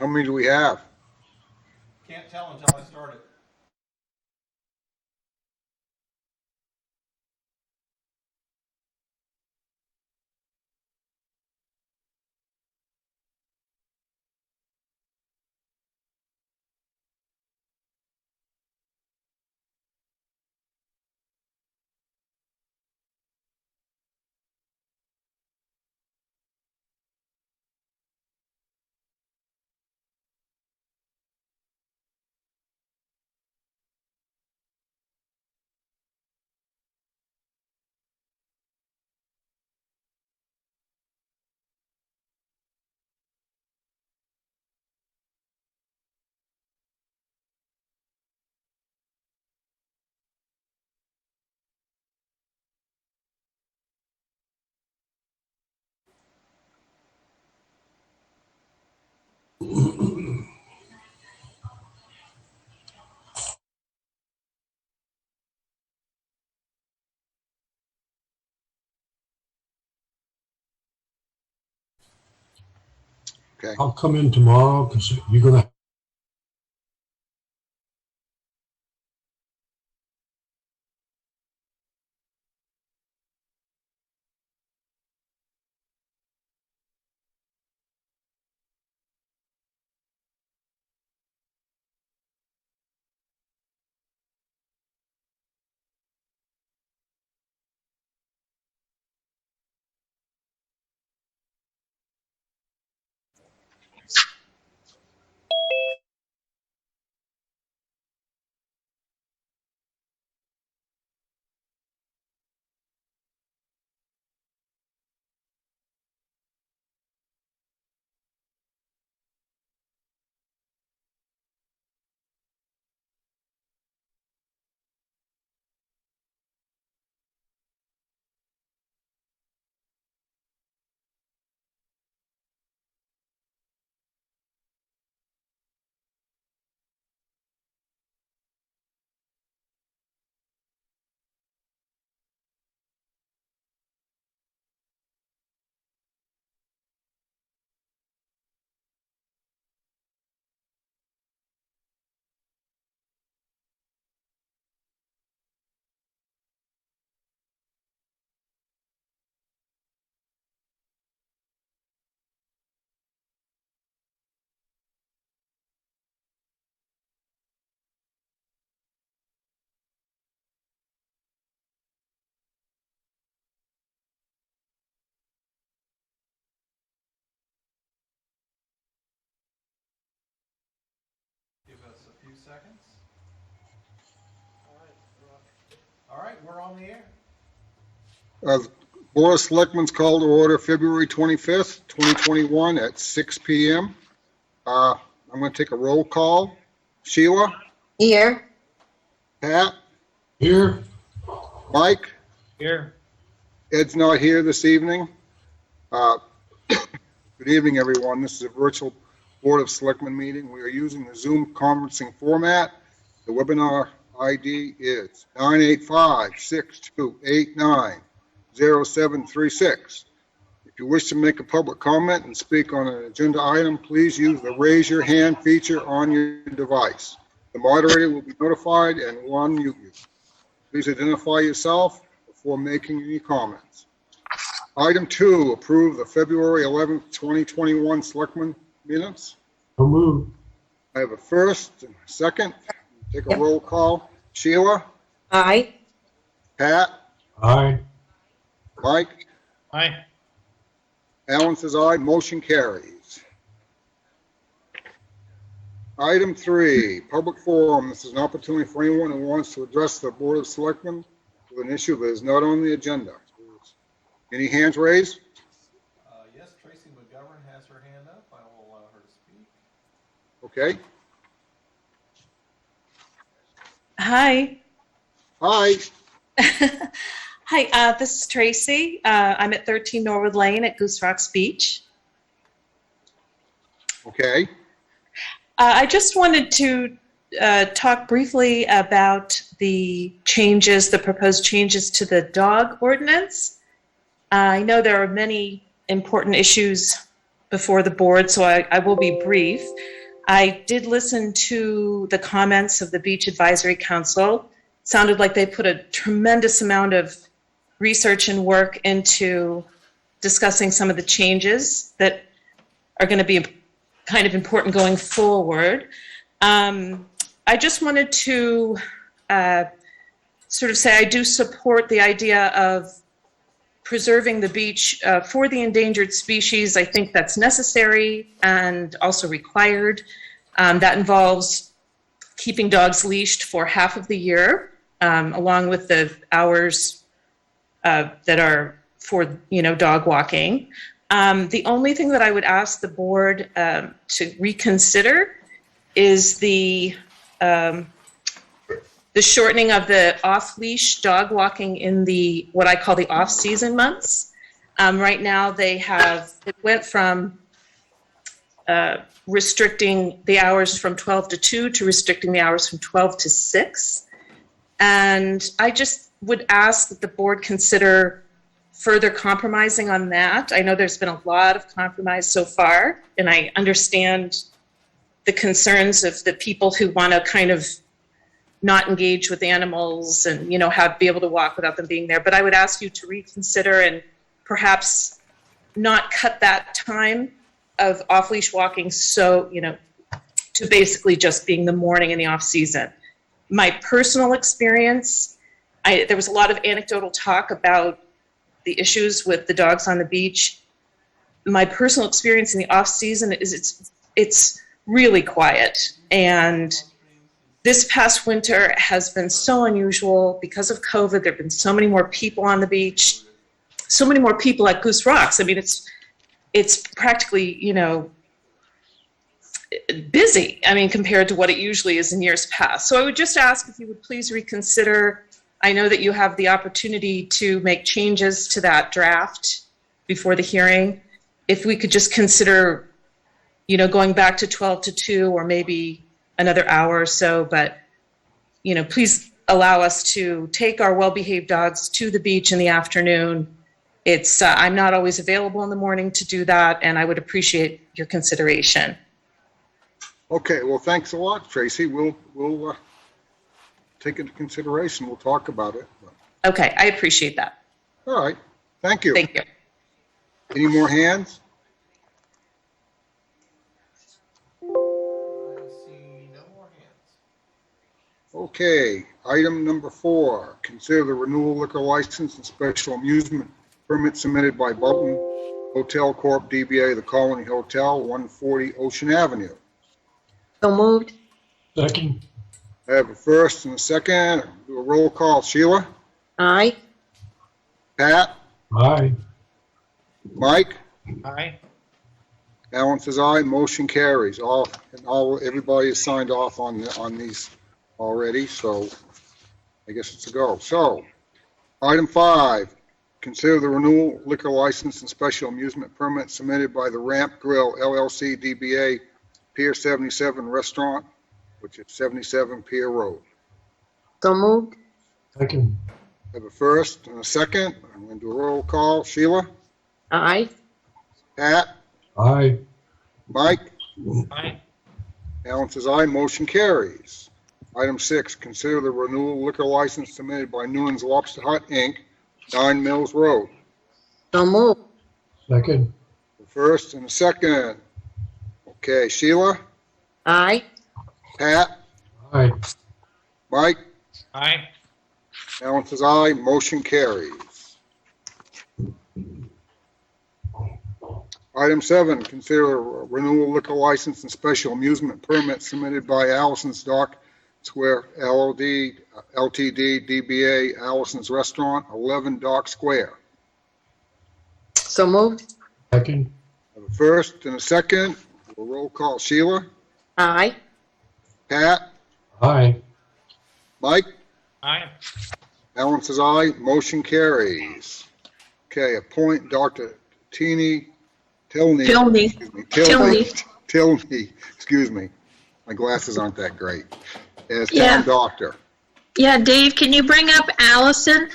How many do we have? Can't tell until I start it. Okay. I'll come in tomorrow because you're going to. Give us a few seconds. All right, we're on the air. Board of Selectmen's call to order February 25th, 2021 at 6 p.m. I'm going to take a roll call. Sheila? Here. Pat? Here. Mike? Here. Ed's not here this evening. Good evening, everyone. This is a virtual Board of Selectmen meeting. We are using the Zoom conferencing format. The webinar ID is 985-6289-0736. If you wish to make a public comment and speak on an agenda item, please use the raise your hand feature on your device. The moderator will be notified and will unmute you. Please identify yourself before making any comments. Item 2, approve the February 11th, 2021 Selectmen minutes. So moved. I have a first and a second. Take a roll call. Sheila? Aye. Pat? Aye. Mike? Aye. Alan says aye. Motion carries. Item 3, public forum. This is an opportunity for anyone who wants to address the Board of Selectmen with an issue that is not on the agenda. Any hands raised? Yes, Tracy McGovern has her hand up. I will allow her to speak. Okay. Hi. Hi. Hi, this is Tracy. I'm at 13 Norwood Lane at Goose Rocks Beach. Okay. I just wanted to talk briefly about the changes, the proposed changes to the dog ordinance. I know there are many important issues before the board, so I will be brief. I did listen to the comments of the Beach Advisory Council. Sounded like they put a tremendous amount of research and work into discussing some of the changes that are going to be kind of important going forward. I just wanted to sort of say I do support the idea of preserving the beach for the endangered species. I think that's necessary and also required. That involves keeping dogs leashed for half of the year, along with the hours that are for, dog walking. The only thing that I would ask the board to reconsider is the shortening of the off-leash dog walking in the what I call the off-season months. Right now, it went from restricting the hours from 12 to 2 to restricting the hours from 12 to 6. And I just would ask that the board consider further compromising on that. I know there's been a lot of compromise so far, and I understand the concerns of the people who want to kind of not engage with animals and, be able to walk without them being there. But I would ask you to reconsider and perhaps not cut that time of off-leash walking so, to basically just being the morning in the off-season. My personal experience, there was a lot of anecdotal talk about the issues with the dogs on the beach. My personal experience in the off-season is it's really quiet. And this past winter has been so unusual because of COVID. There have been so many more people on the beach, so many more people at Goose Rocks. I mean, it's practically, busy, compared to what it usually is in years past. So I would just ask if you would please reconsider. I know that you have the opportunity to make changes to that draft before the hearing. If we could just consider, going back to 12 to 2 or maybe another hour or so, but, please allow us to take our well-behaved dogs to the beach in the afternoon. I'm not always available in the morning to do that, and I would appreciate your consideration. Okay, well, thanks a lot, Tracy. We'll take into consideration. We'll talk about it. Okay, I appreciate that. All right, thank you. Thank you. Any more hands? I see no more hands. Okay, item number 4, consider the renewal liquor license and special amusement permit submitted by Bolton Hotel Corp. DBA The Colony Hotel, 140 Ocean Avenue. So moved. Second. I have a first and a second. Do a roll call. Sheila? Aye. Pat? Aye. Mike? Aye. Alan says aye. Motion carries. Everybody has signed off on these already, so I guess it's a go. So, item 5, consider the renewal liquor license and special amusement permit submitted by the Ramp Grill LLC DBA Pier 77 Restaurant, which is 77 Pier Road. So moved. Second. I have a first and a second. I'm going to do a roll call. Sheila? Aye. Pat? Aye. Mike? Aye. Alan says aye. Motion carries. Item 6, consider the renewal liquor license submitted by Newlands Lobster Hut, Inc., 9 Mills Road. So moved. Second. The first and the second. Okay, Sheila? Aye. Pat? Aye. Mike? Aye. Alan says aye. Motion carries. Item 7, consider a renewal liquor license and special amusement permit submitted by Allison's Dock Square LTD DBA Allison's Restaurant, 11 Dock Square. So moved. Second. I have a first and a second. A roll call. Sheila? Aye. Pat? Aye. Mike? Aye. Alan says aye. Motion carries. Okay, appoint Dr. Tilney. Tilney, excuse me. My glasses aren't that great. As town doctor. Yeah, Dave, can you bring up Allison?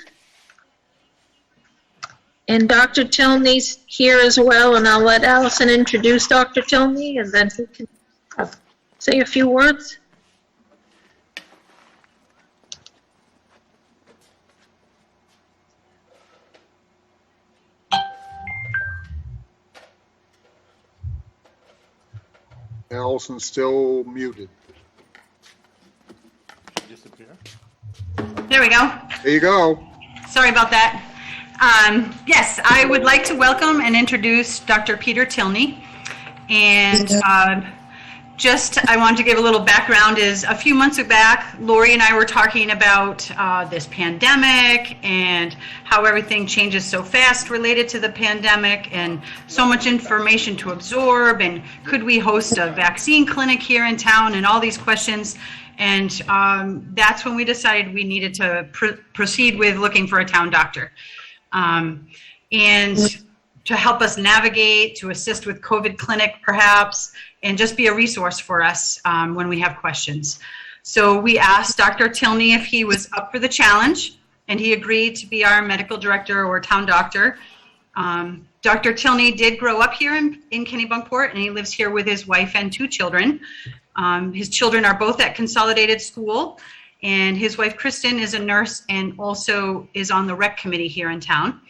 And Dr. Tilney's here as well, and I'll let Allison introduce Dr. Tilney, and then he can say a few words. Allison's still muted. Disappear. There we go. There you go. Sorry about that. Yes, I would like to welcome and introduce Dr. Peter Tilney. And I wanted to give a little background is a few months back, Lori and I were talking about this pandemic and how everything changes so fast related to the pandemic and so much information to absorb, and could we host a vaccine clinic here in town, and all these questions. And that's when we decided we needed to proceed with looking for a town doctor. And to help us navigate, to assist with COVID clinic perhaps, and just be a resource for us when we have questions. So we asked Dr. Tilney if he was up for the challenge, and he agreed to be our medical director or town doctor. Dr. Tilney did grow up here in Kennebunkport, and he lives here with his wife and 2 children. His children are both at Consolidated School, and his wife Kristen is a nurse and also is on the rec committee here in town.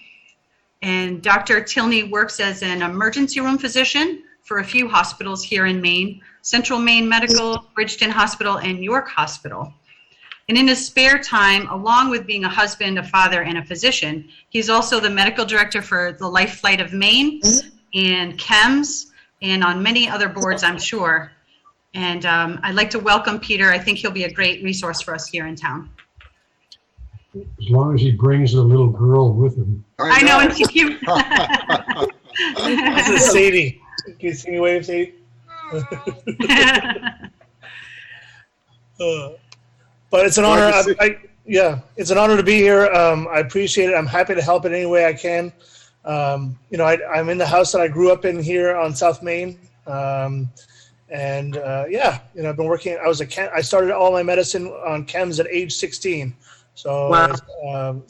And Dr. Tilney works as an emergency room physician for a few hospitals here in Maine, Central Maine Medical, Bridgeton Hospital, and York Hospital. And in his spare time, along with being a husband, a father, and a physician, he's also the medical director for the Life Flight of Maine and CHEMS, and on many other boards, I'm sure. And I'd like to welcome Peter. I think he'll be a great resource for us here in town. As long as he brings the little girl with him. I know, and she's cute. This is Sadie. Can you see me wave, Sadie? But it's an honor. It's an honor to be here. I appreciate it. I'm happy to help in any way I can. I'm in the house that I grew up in here on South Main. I've been working. I started all my medicine on chems at age 16. So, Wow.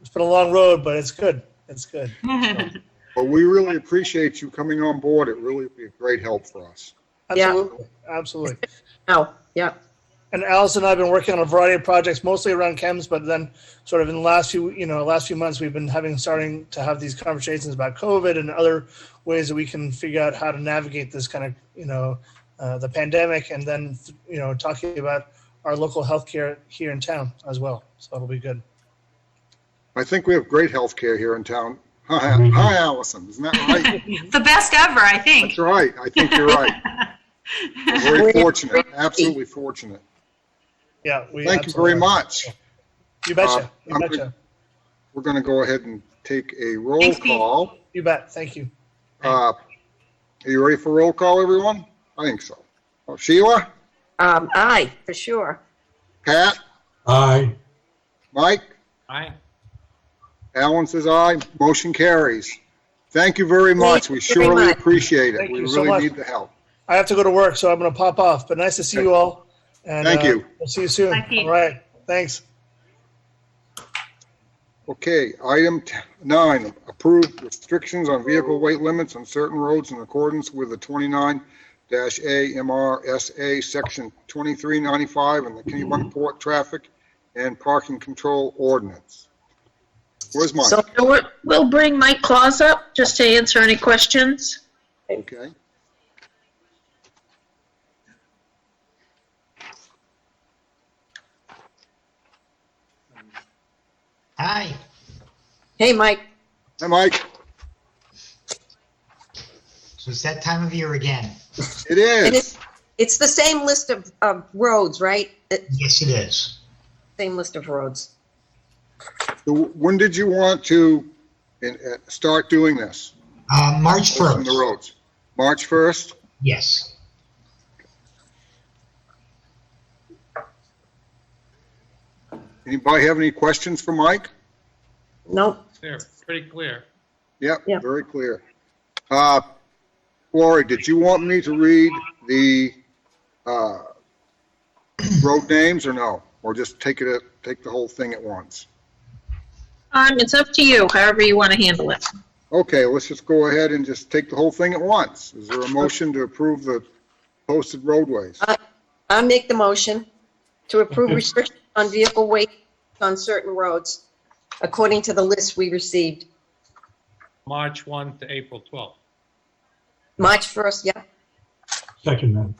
It's been a long road, but it's good. It's good. Well, we really appreciate you coming on board. It really would be a great help for us. Absolutely. Absolutely. Oh, yeah. And Allison and I have been working on a variety of projects, mostly around chems, but then sort of in the last few months, we've been starting to have these conversations about COVID and other ways that we can figure out how to navigate this kind of, the pandemic, and then, talking about our local healthcare here in town as well. So it'll be good. I think we have great health care here in town. Hi, Allison. Isn't that right? The best ever, I think. That's right. I think you're right. We're very fortunate. Absolutely fortunate. Yeah. Thank you very much. You betcha. You betcha. We're going to go ahead and take a roll Thanks, Pete. call. You bet. Thank you. Are you ready for roll call, everyone? I think so. Oh, Sheila? Aye, for sure. Pat? Aye. Mike? Aye. Alan says aye. Motion carries. Thank you very much. We you very surely much. appreciate it. Thank We you so really much. need the help. I have to go to work, so I'm going to pop off. But nice to see you all. And, Thank you. We'll see you soon. Bye, Pete. All right. Thanks. Okay, item 9, approve restrictions on vehicle weight limits on certain roads in accordance with the 29-A MRSA Section 2395 and the Kennebunkport Traffic and Parking Control Ordinance. Where's Mike? So we'll bring Mike Claus up just to answer any questions. Okay. Hi. Hey, Mike. Hi, Mike. So it's that time of year again. It And is. it's the same list of roads, right? Yes, it is. Same list of roads. So when did you want to start doing this? March On the 1st. roads? March 1st? Yes. Anybody have any questions for Mike? Nope. Clear, pretty clear. Yep, Yep. very clear. Lori, did you want me to read the road names or no? Or just take the whole thing at once? It's up to you, however you want to handle it. Okay, let's just go ahead and just take the whole thing at once. Is there a motion to approve the posted roadways? I make the motion to approve restrictions on vehicle weight on certain roads, according to the list we received. March 1 to April 12th. March 1st, yeah. Second that.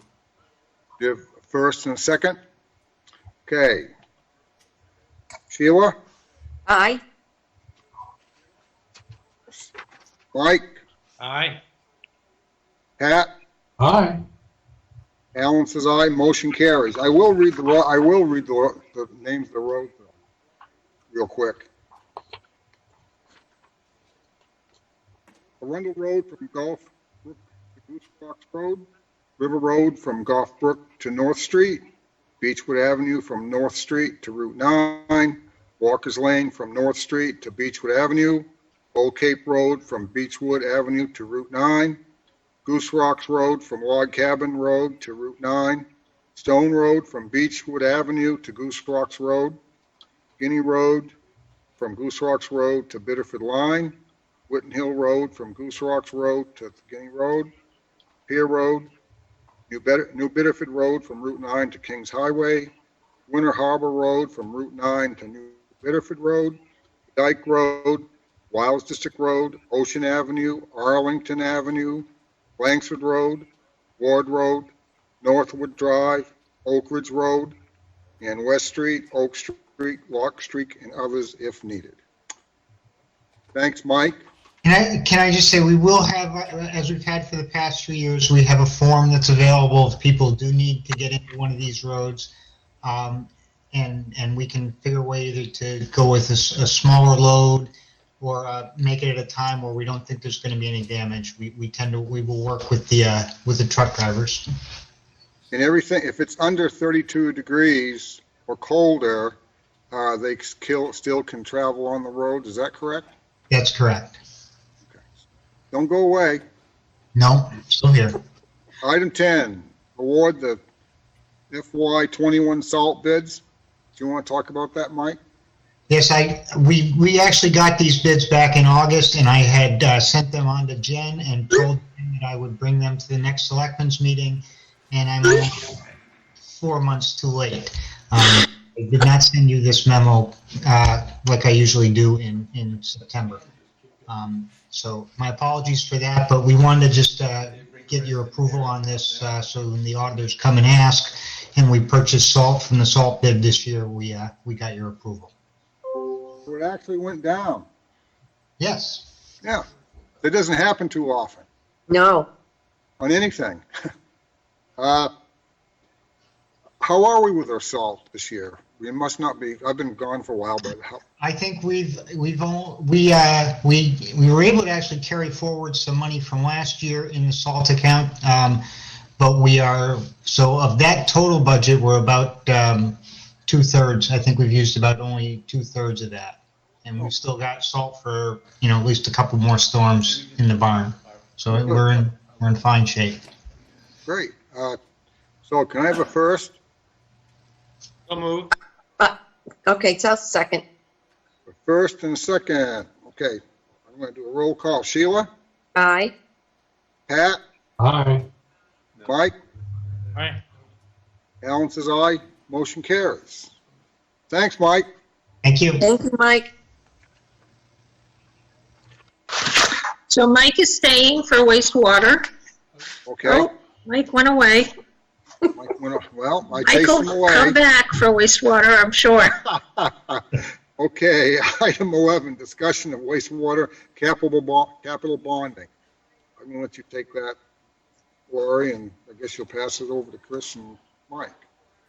Do you have a first and a second? Okay. Sheila? Aye. Mike? Aye. Pat? Aye. Alan says aye, motion carries. I will read the names of the roads though, real quick. Arundel Road from Gulf Brook to Goose Rocks Road, River Road from Gulf Brook to North Street, Beechwood Avenue from North Street to Route 9, Walker's Lane from North Street to Beechwood Avenue, Old Cape Road from Beechwood Avenue to Route 9, Goose Rocks Road from Log Cabin Road to Route 9, Stone Road from Beechwood Avenue to Goose Rocks Road, Guinea Road from Goose Rocks Road to Biddeford Line, Witten Hill Road from Goose Rocks Road to Guinea Road, Pier Road, New Biddeford Road from Route 9 to Kings Highway, Winter Harbor Road from Route 9 to New Biddeford Road, Dyke Road, Wiles District Road, Ocean Avenue, Arlington Avenue, Langsford Road, Ward Road, Northwood Drive, Oak Ridge Road, and West Street, Oak Street, Lock Street, and others if needed. Thanks, Mike. Can I just say, we will have, as we've had for the past 2 years, we have a form that's available if people do need to get into one of these roads. And we can figure a way either to go with a smaller load or make it at a time where we don't think there's going to be any damage. We will work with the truck drivers. And everything, if it's under 32 degrees or colder, they still can travel on the road. Is that correct? That's correct. Okay. Don't go away. No, still here. Item 10, award the FY21 salt bids. Do you want to talk about that, Mike? Yes, we actually got these bids back in August, and I had sent them on to Jen and told them that I would bring them to the next Selectmen's meeting, and I'm only 4 months too late. I did not send you this memo like I usually do in September. So my apologies for that, but we wanted to just get your approval on this so when the auditors come and ask, and we purchased salt from the salt bid this year, we got your approval. So it actually went down. Yes. Yeah. It doesn't happen too often No. on anything. How are we with our salt this year? We must not be. I've been gone for a while, but I think we were able to actually carry forward some money from last year in the salt account, but we are, so of that total budget, we're about 2/3. I think we've used about only 2/3 of that, and we've still got salt for at least a couple more storms in the barn. So we're in fine shape. great. So can I have a first? So moved. Okay, so second. A first and a second. Okay. I'm going to do a roll call. Sheila? Aye. Pat? Aye. Mike? Aye. Alan says aye. Motion carries. Thanks, Mike. Thank you. Thank you, Mike. So Mike is staying for wastewater. Okay. Oh, Mike went away. Mike went off. Well, I chased Michael, him come away. back for wastewater, I'm sure. Okay, item 11, discussion of wastewater capital bonding. I'm going to let you take that, Lori, and I guess you'll pass it over to Chris and Mike.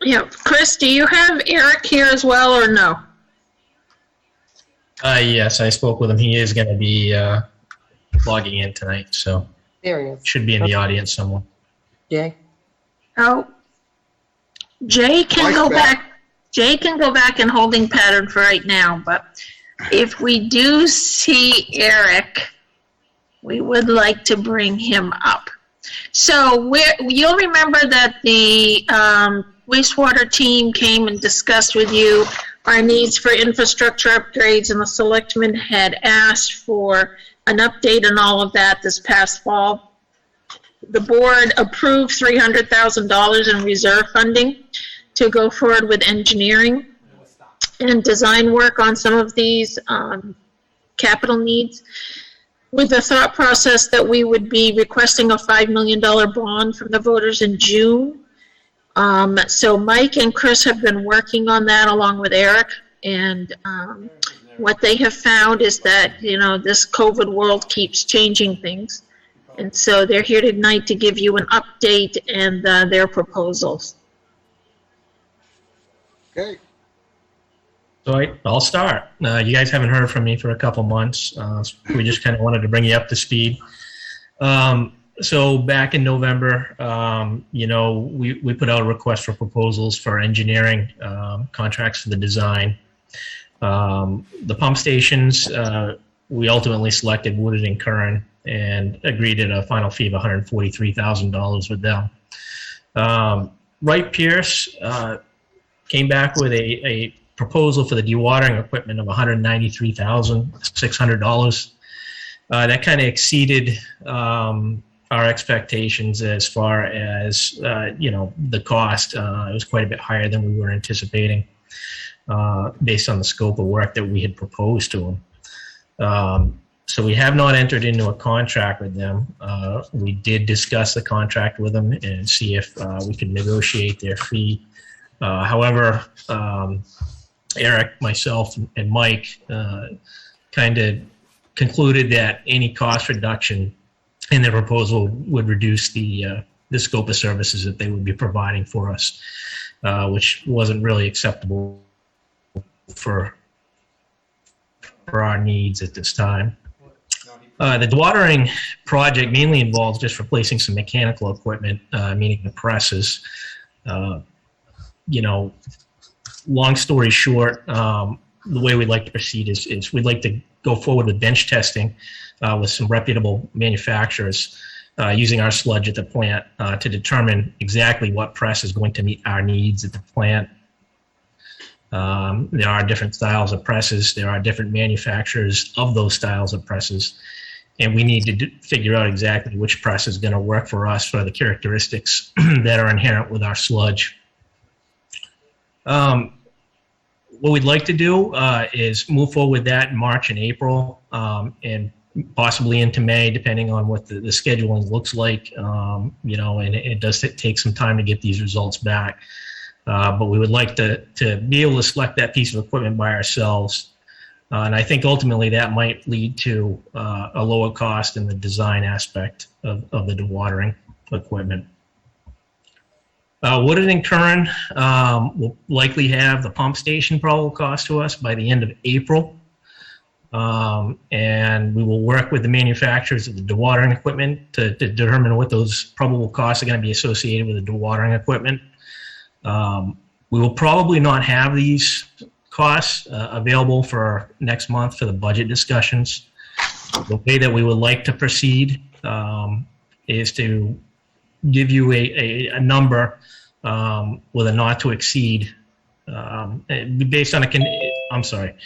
Yeah, Chris, do you have Eric here as well, or no? Yes, I spoke with him. He is going to be logging in tonight, so There he is. should be in the audience somewhere. Jay. Oh, Jay can Mike's go back. back. Jay can go back in holding pattern for right now, but if we do see Eric, we would like to bring him up. So you'll remember that the wastewater team came and discussed with you our needs for infrastructure upgrades, and the selectmen had asked for an update on all of that this past fall. The board approved $300,000 in reserve funding to go forward with engineering and design work on some of these capital needs, with the thought process that we would be requesting a $5 million bond from the voters in June. So Mike and Chris have been working on that along with Eric, and what they have found is that, you know, this COVID world keeps changing things. And so they're here tonight to give you an update and their proposals. Okay, So I'll start. You guys haven't heard from me for a couple months. We just kind of wanted to bring you up to speed. So back in November, you know, we put out a request for proposals for engineering contracts for the design. The pump stations, we ultimately selected Woodard and Curran and agreed at a final fee of $143,000 with them. Wright Pierce came back with a proposal for the dewatering equipment of $193,600. That kind of exceeded our expectations as far as, you know, the cost. It was quite a bit higher than we were anticipating based on the scope of work that we had proposed to them. So we have not entered into a contract with them. We did discuss the contract with them and see if we could negotiate their fee. However, Eric, myself, and Mike kind of concluded that any cost reduction in their proposal would reduce the scope of services that they would be providing for us, which wasn't really acceptable for our needs at this time. The dewatering project mainly involves just replacing some mechanical equipment, meaning the presses. You know, long story short, the way we'd like to proceed is we'd like to go forward with bench testing with some reputable manufacturers using our sludge at the plant to determine exactly what press is going to meet our needs at the plant. There are different styles of presses. There are different manufacturers of those styles of presses. And we need to figure out exactly which press is going to work for us for the characteristics that are inherent with our sludge. What we'd like to do is move forward with that in March and April, and possibly into May, depending on what the scheduling looks like. You know, and it does take some time to get these results back. But we would like to be able to select that piece of equipment by ourselves. And I think ultimately that might lead to a lower cost in the design aspect of the dewatering equipment. Woodard and Curran will likely have the pump station probable cost to us by the end of April. And we will work with the manufacturers of the dewatering equipment to determine what those probable costs are going to be associated with the dewatering equipment. We will probably not have these costs available for next month for the budget discussions. The way that we would like to proceed is to give you a number with a not to exceed based on I'm sorry.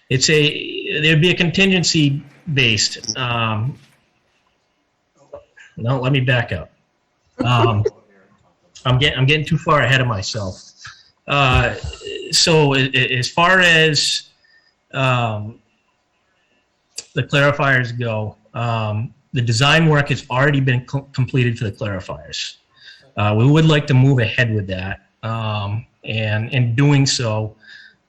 There'd be a contingency based. No, let me back up. I'm getting too far ahead of myself. So as far as the clarifiers go, the design work has already been completed for the clarifiers. We would like to move ahead with that. And in doing so,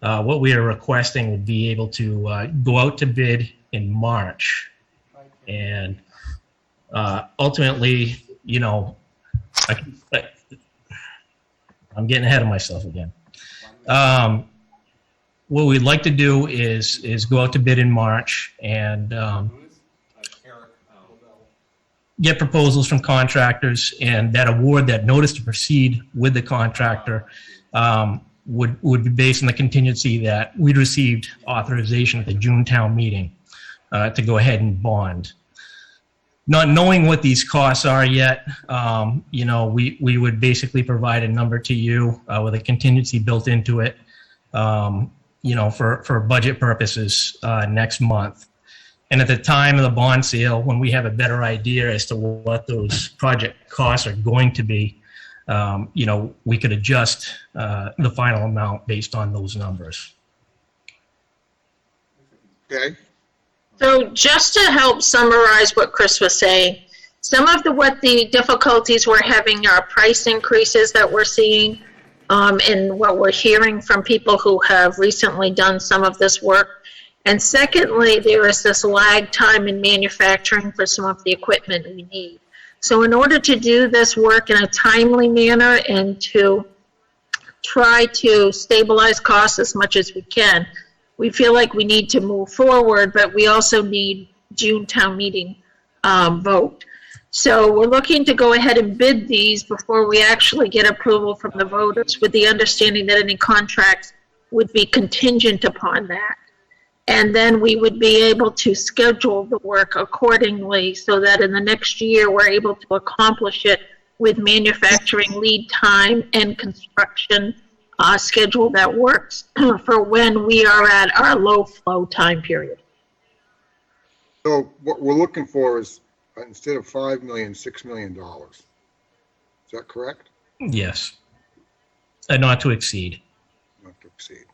what we are requesting would be able to go out to bid in March. And ultimately, you know, I'm getting ahead of myself again. What we'd like to do is go out to bid in March and get proposals from contractors, and that award, that notice to proceed with the contractor would be based on the contingency that we'd received authorization at the June town meeting to go ahead and bond. Not knowing what these costs are yet, you know, we would basically provide a number to you with a contingency built into it. for budget purposes next month. And at the time of the bond sale, when we have a better idea as to what those project costs are going to be, we could adjust the final amount based on those numbers. Okay, So just to help summarize what Chris was saying, some of what the difficulties we're having are price increases that we're seeing, and what we're hearing from people who have recently done some of this work. And secondly, there is this lag time in manufacturing for some of the equipment we need. So in order to do this work in a timely manner and to try to stabilize costs as much as we can, we feel like we need to move forward, but we also need June town meeting vote. So we're looking to go ahead and bid these before we actually get approval from the voters, with the understanding that any contracts would be contingent upon that. And then we would be able to schedule the work accordingly so that in the next year, we're able to accomplish it with manufacturing lead time and construction schedule that works for when we are at our low flow time period. so what we're looking for is, instead of 5 million, $6 million. Is that correct? Yes. Not to exceed. Not to exceed.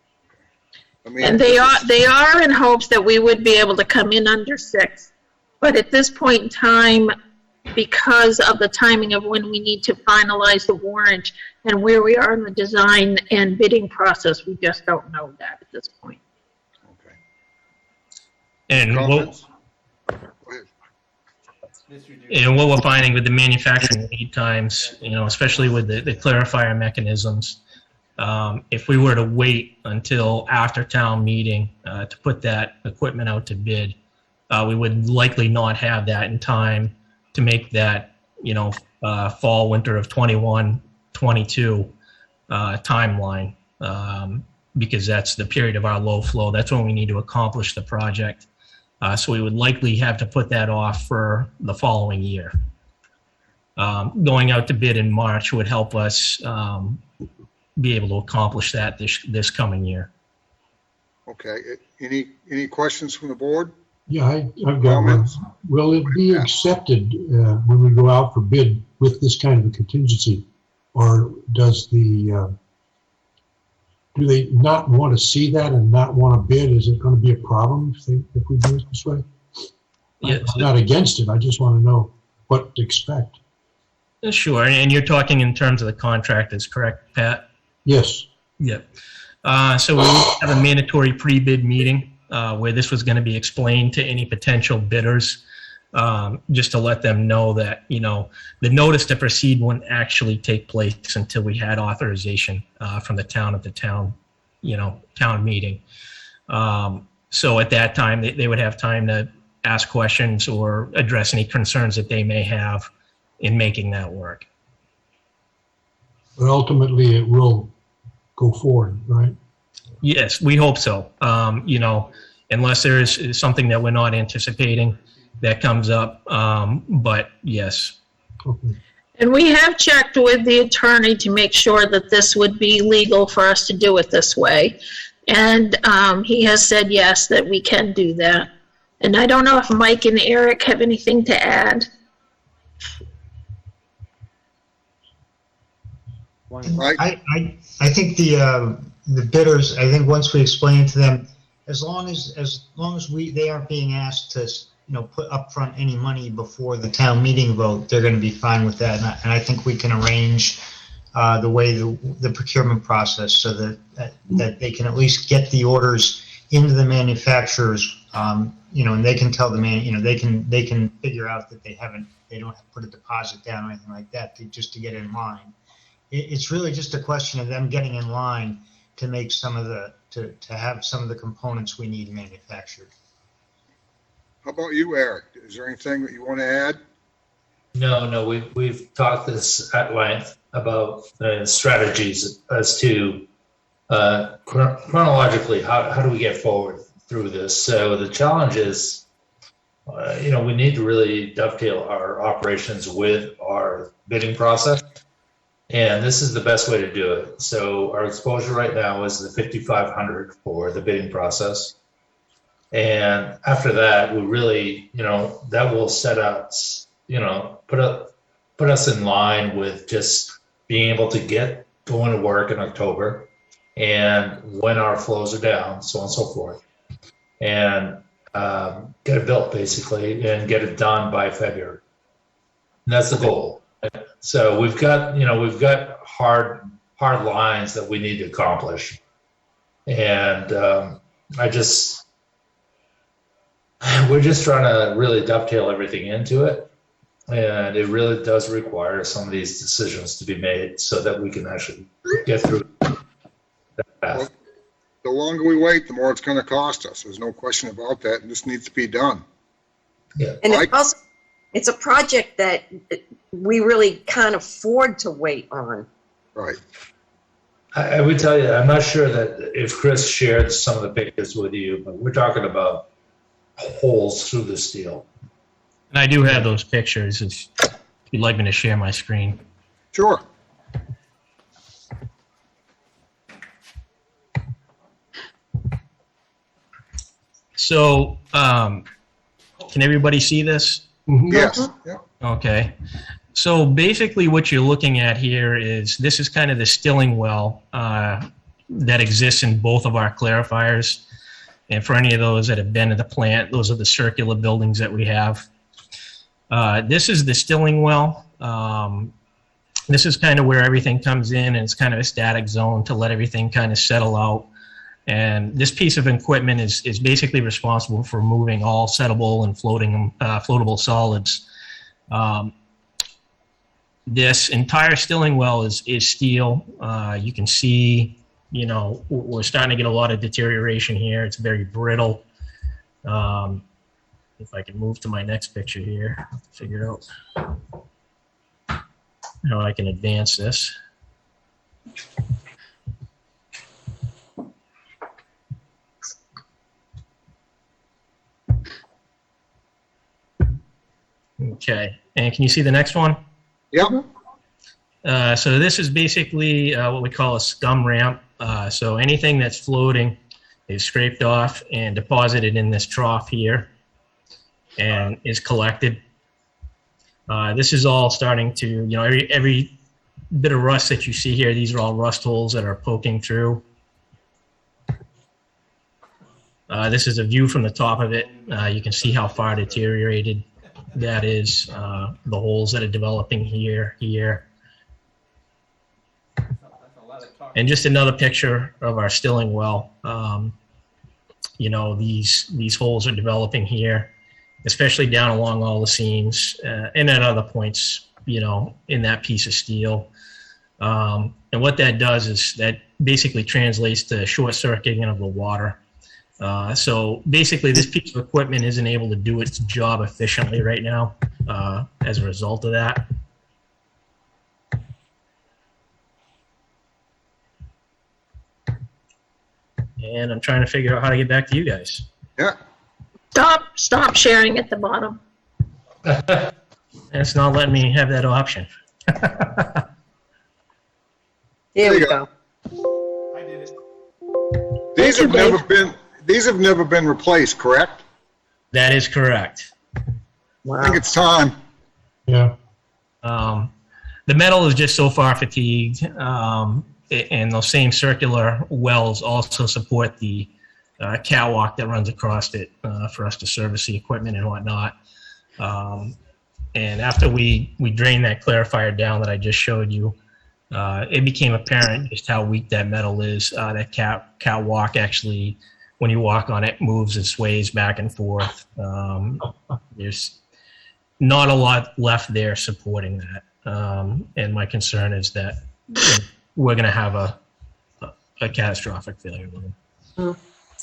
I mean, And they are in hopes that we would be able to come in under 6. But at this point in time, because of the timing of when we need to finalize the warrant and where we are in the design and bidding process, we just don't know that at this point. Okay. And Comments? Go ahead. And what we're finding with the manufacturing lead times, especially with the clarifier mechanisms, if we were to wait until after town meeting to put that equipment out to bid, we would likely not have that in time to make that, fall, winter of 21, 22 timeline, because that's the period of our low flow. That's when we need to accomplish the project. So we would likely have to put that off for the following year. Going out to bid in March would help us be able to accomplish that this coming year. Okay, any questions from the board? Yeah, I've got one. Comments? Will it be accepted when we go out for bid with this kind of a contingency? Or does do they not want to see that and not want to bid? Is it going to be a problem if we do it this way? Yes. I'm not against it. I just want to know what to expect. Sure, and you're talking in terms of the contract, is correct, Pat? Yes. Yep. So we have a mandatory pre-bid meeting where this was going to be explained to any potential bidders, just to let them know that, the notice to proceed wouldn't actually take place until we had authorization from the town at the town meeting. So at that time, they would have time to ask questions or address any concerns that they may have in making that work. But ultimately, it will go forward, right? Yes, we hope so. Unless there's something that we're not anticipating that comes up. But yes. Okay. And we have checked with the attorney to make sure that this would be legal for us to do it this way. And he has said yes, that we can do that. And I don't know if Mike and Eric have anything to add. Right? I think the bidders, I think once we explain to them, as long as they aren't being asked to, put upfront any money before the town meeting vote, they're going to be fine with that. And I think we can arrange the way the procurement process so that they can at least get the orders into the manufacturers, and they can tell the they can figure out that they don't have to put a deposit down or anything like that just to get in line. It's really just a question of them getting in line to make to have some of the components we need manufactured. How about you, Eric? Is there anything that you want to add? No, we've talked this at length about strategies as to chronologically how do we get forward through this. So the challenge is, we need to really dovetail our operations with our bidding process. And this is the best way to do it. So our exposure right now is the 5,500 for the bidding process. And after that, we really, that will set us, put us in line with just being able to get going to work in October and when our flows are down, so on and so forth. And get it built basically and get it done by February. And that's the goal. So we've got hard lines that we need to accomplish. And we're just trying to really dovetail everything into it. And it really does require some of these decisions to be made so that we can actually get through that path. Well, the longer we wait, the more it's going to cost us. There's no question about that. And this needs to be done. Yeah. And it's a project that we really can't afford to wait on. Right. I would tell you, I'm not sure that if Chris shared some of the pictures with you, but we're talking about holes through the steel. And I do have those pictures if you'd like me to share my screen. Sure. So, can everybody see this? Yes. Yeah. Okay. So basically what you're looking at here is, this is kind of the stilling well that exists in both of our clarifiers. And for any of those that have been to the plant, those are the circular buildings that we have. This is the stilling well. This is kind of where everything comes in, and it's kind of a static zone to let everything kind of settle out. And this piece of equipment is basically responsible for moving all settable and floatable solids. This entire stilling well is steel. You can see, we're starting to get a lot of deterioration here. It's very brittle. If I can move to my next picture here, figure out how I can advance this. Okay, and can you see the next one? Yep. So this is basically what we call a scum ramp. So anything that's floating is scraped off and deposited in this trough here and is collected. This is all starting to, every bit of rust that you see here, these are all rust holes that are poking through. This is a view from the top of it. You can see how far deteriorated that is, the holes that are developing here. And just another picture of our stilling well. These holes are developing here, especially down along all the seams and at other points, in that piece of steel. And what that does is that basically translates to short circuiting of the water. So basically this piece of equipment isn't able to do its job efficiently right now as a result of that. And I'm trying to figure out how to get back to you guys. Yeah. Stop sharing at the bottom. And it's not letting me have that option. There we go. I did it. These have never been replaced, correct? That is correct. I think it's time. Yeah. The metal is just so far fatigued, and those same circular wells also support the catwalk that runs across it for us to service the equipment and whatnot. And after we drained that clarifier down that I just showed you, it became apparent just how weak that metal is. That catwalk actually, when you walk on it, moves and sways back and forth. There's not a lot left there supporting that. And my concern is that we're going to have a catastrophic failure with them.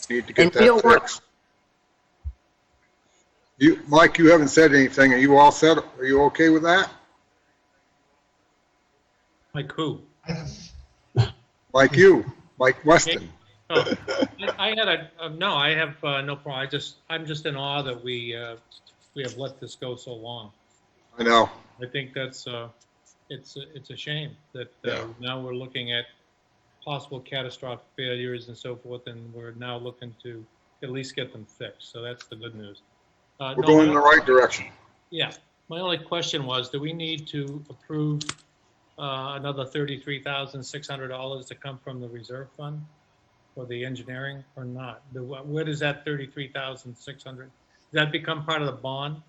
Need to get that fixed. Mike, you haven't said anything. Are you all set? Are you okay with that? Like who? Mike Weston. Oh, I had no, I have no problem. I'm just in awe that we have let this go so long. I know. I think that's, it's a shame that Yeah. now we're looking at possible catastrophic failures and so forth, and we're now looking to at least get them fixed. So that's the good news. We're No, going in the right direction. Yeah, my only question was, do we need to approve another $33,600 to come from the reserve fund for the engineering or not? Where does that $33,600, does that become part of the bond?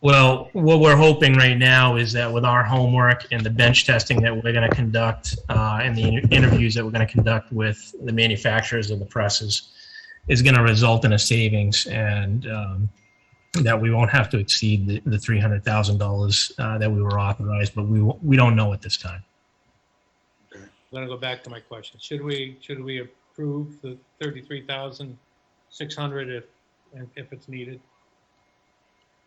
Well, what we're hoping right now is that with our homework and the bench testing that we're going to conduct and the interviews that we're going to conduct with the manufacturers of the presses is going to result in a savings, and that we won't have to exceed the $300,000 that we were authorized, but we don't know at this time. I'm going to go back to my question. Should we approve the $33,600 if it's needed?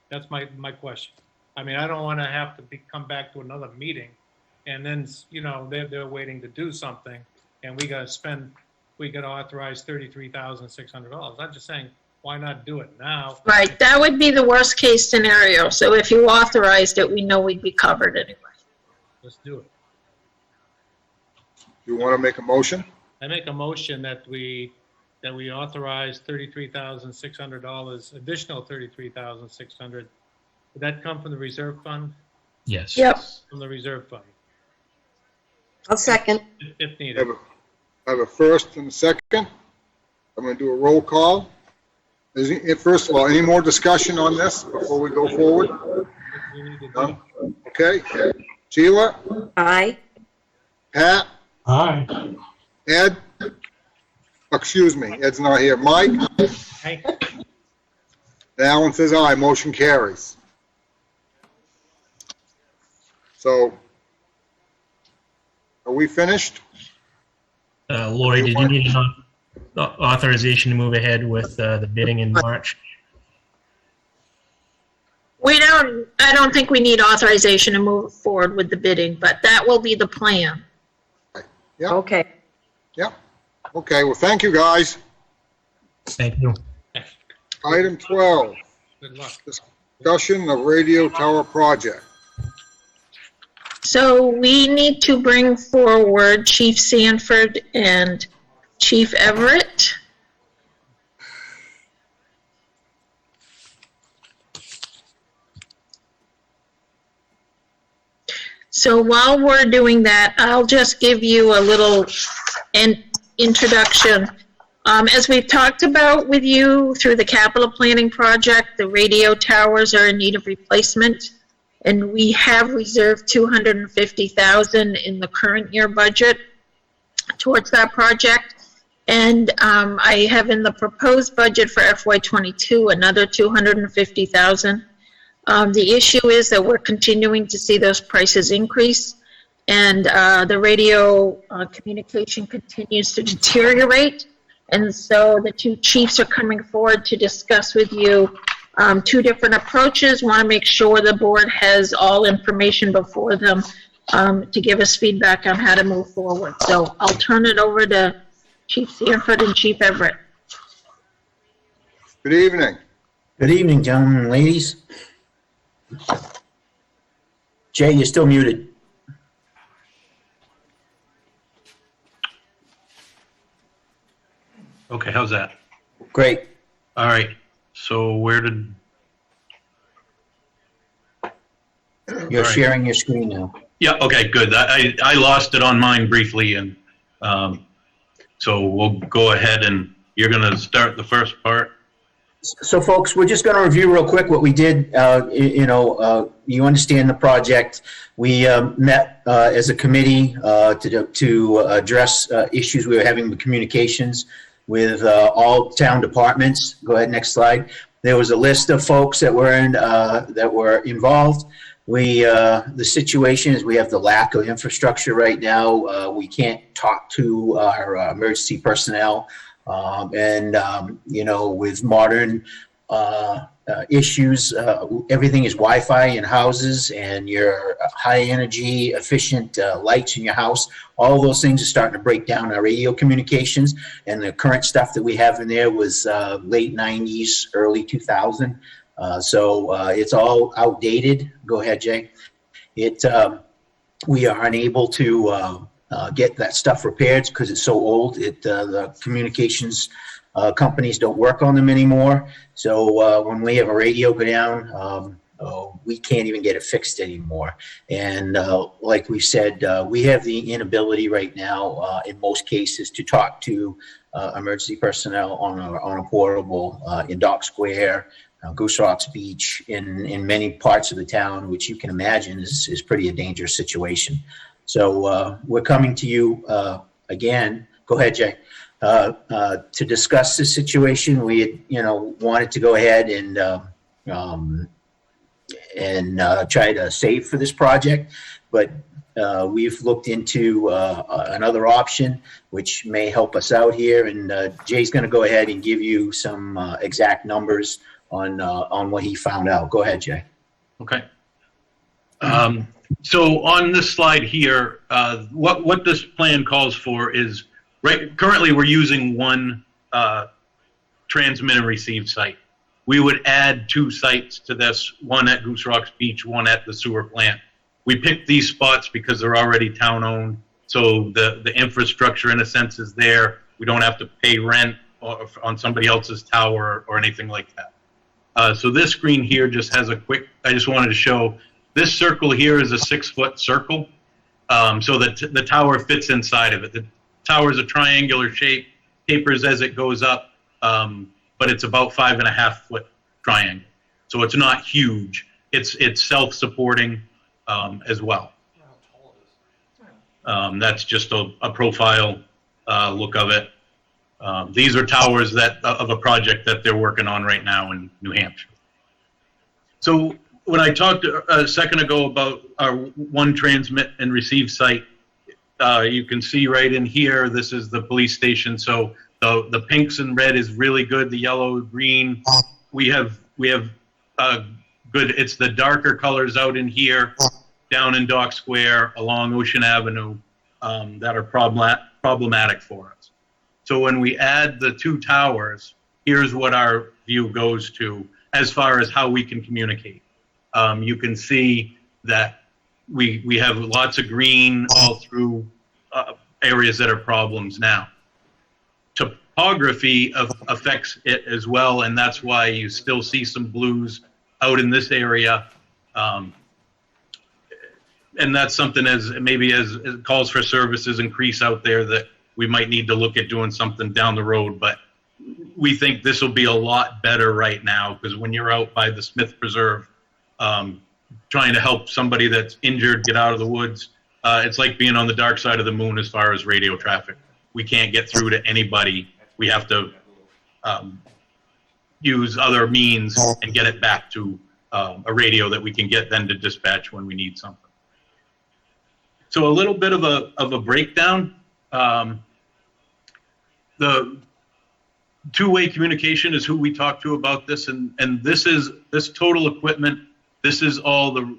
That's my question. I mean, I don't want to have to come back to another meeting and then, you know, they're waiting to do something and we got to authorize $33,600. I'm just saying, why not do it now? Right, that would be the worst case scenario. So if you authorized it, we know we'd be covered anyway. Let's do it. You want to make a motion? I make a motion that we authorize $33,600, additional $33,600. Would that come from the reserve fund? Yes. Yep. From the reserve fund, I'll second. if I needed. have a first and a second. I'm going to do a roll call. First of all, any more discussion on this before we go forward? We need to do- None? Okay. Sheila? Aye. Pat? Aye. Ed? Excuse me, Ed's not here. Mike? Hey, Alan says aye, motion carries. So, are we finished? Lori, did you need an authorization to move ahead with the bidding in March? I don't think we need authorization to move forward with the bidding, but that will be the plan. Yep. Okay. Yep. Okay, well, thank you, guys. Thank you. Item 12, good luck. discussion of radio tower project. So we need to bring forward Chief Sanford and Chief Everett. So while we're doing that, I'll just give you a little introduction. As we've talked about with you through the capital planning project, the radio towers are in need of replacement, and we have reserved $250,000 in the current year budget towards that project. And I have in the proposed budget for FY22 another $250,000. The issue is that we're continuing to see those prices increase, and the radio communication continues to deteriorate. And so the two chiefs are coming forward to discuss with you two different approaches. Want to make sure the board has all information before them to give us feedback on how to move forward. So I'll turn it over to Chief Sanford and Chief Everett. Good evening. Good evening, gentlemen and ladies. Jay, you're still muted. Okay, how's that? Great. All right, so where did, You're All right. sharing your screen now. yeah, okay, good. I lost it on mine briefly, and so we'll go ahead and you're gonna start the first part. So folks, we're just going to review real quick what we did. You understand the project. We met as a committee to address issues we were having with communications with all town departments. Go ahead, next slide. There was a list of folks that were involved. The situation is we have the lack of infrastructure right now. We can't talk to our emergency personnel. With modern issues, everything is Wi-Fi in houses, and your high energy efficient lights in your house. All those things are starting to break down our radio communications, and the current stuff that we have in there was late 90s, early 2000. So it's all outdated. Go ahead, Jay. we are unable to get that stuff repaired because it's so old. The communications companies don't work on them anymore. So when we have a radio go down, we can't even get it fixed anymore. And like we said, we have the inability right now, in most cases, to talk to emergency personnel on a portable in Dock Square, Goose Rocks Beach, in many parts of the town, which you can imagine is pretty a dangerous situation. So we're coming to you again. Go ahead, Jay. To discuss this situation. We had, wanted to go ahead and try to save for this project, but we've looked into another option which may help us out here, and Jay's going to go ahead and give you some exact numbers on what he found out. Go ahead, Jay. Okay. So on this slide here, what this plan calls for is, currently we're using one transmit and receive site. We would add 2 sites to this, one at Goose Rocks Beach, one at the sewer plant. We picked these spots because they're already town-owned, so the infrastructure, in a sense, is there. We don't have to pay rent on somebody else's tower or anything like that. So this screen here just has a quick, I just wanted to show, this circle here is a 6-foot circle, so that the tower fits inside of it. The tower is a triangular shape, tapers as it goes up, but it's about 5.5-foot triangle. So it's not huge. It's self-supporting as well. That's just a profile look of it. These are towers of a project that they're working on right now in New Hampshire. So when I talked a second ago about our one transmit and receive site, you can see right in here, this is the police station. So the pinks and red is really good. The yellow, green, we have good. It's the darker colors out in here, down in Dock Square, along Ocean Avenue, that are problematic for us. So when we add the 2 towers, here's what our view goes to as far as how we can communicate. You can see that we have lots of green all through areas that are problems now. Topography affects it as well, and that's why you still see some blues out in this area. And that's something as calls for services increase out there, that we might need to look at doing something down the road. But we think this will be a lot better right now, because when you're out by the Smith Preserve, trying to help somebody that's injured get out of the woods, it's like being on the dark side of the moon as far as radio traffic. We can't get through to anybody. We have to use other means and get it back to a radio that we can get then to dispatch when we need something. So a little bit of a breakdown. The two-way communication is who we talk to about this, and this total equipment. This is all the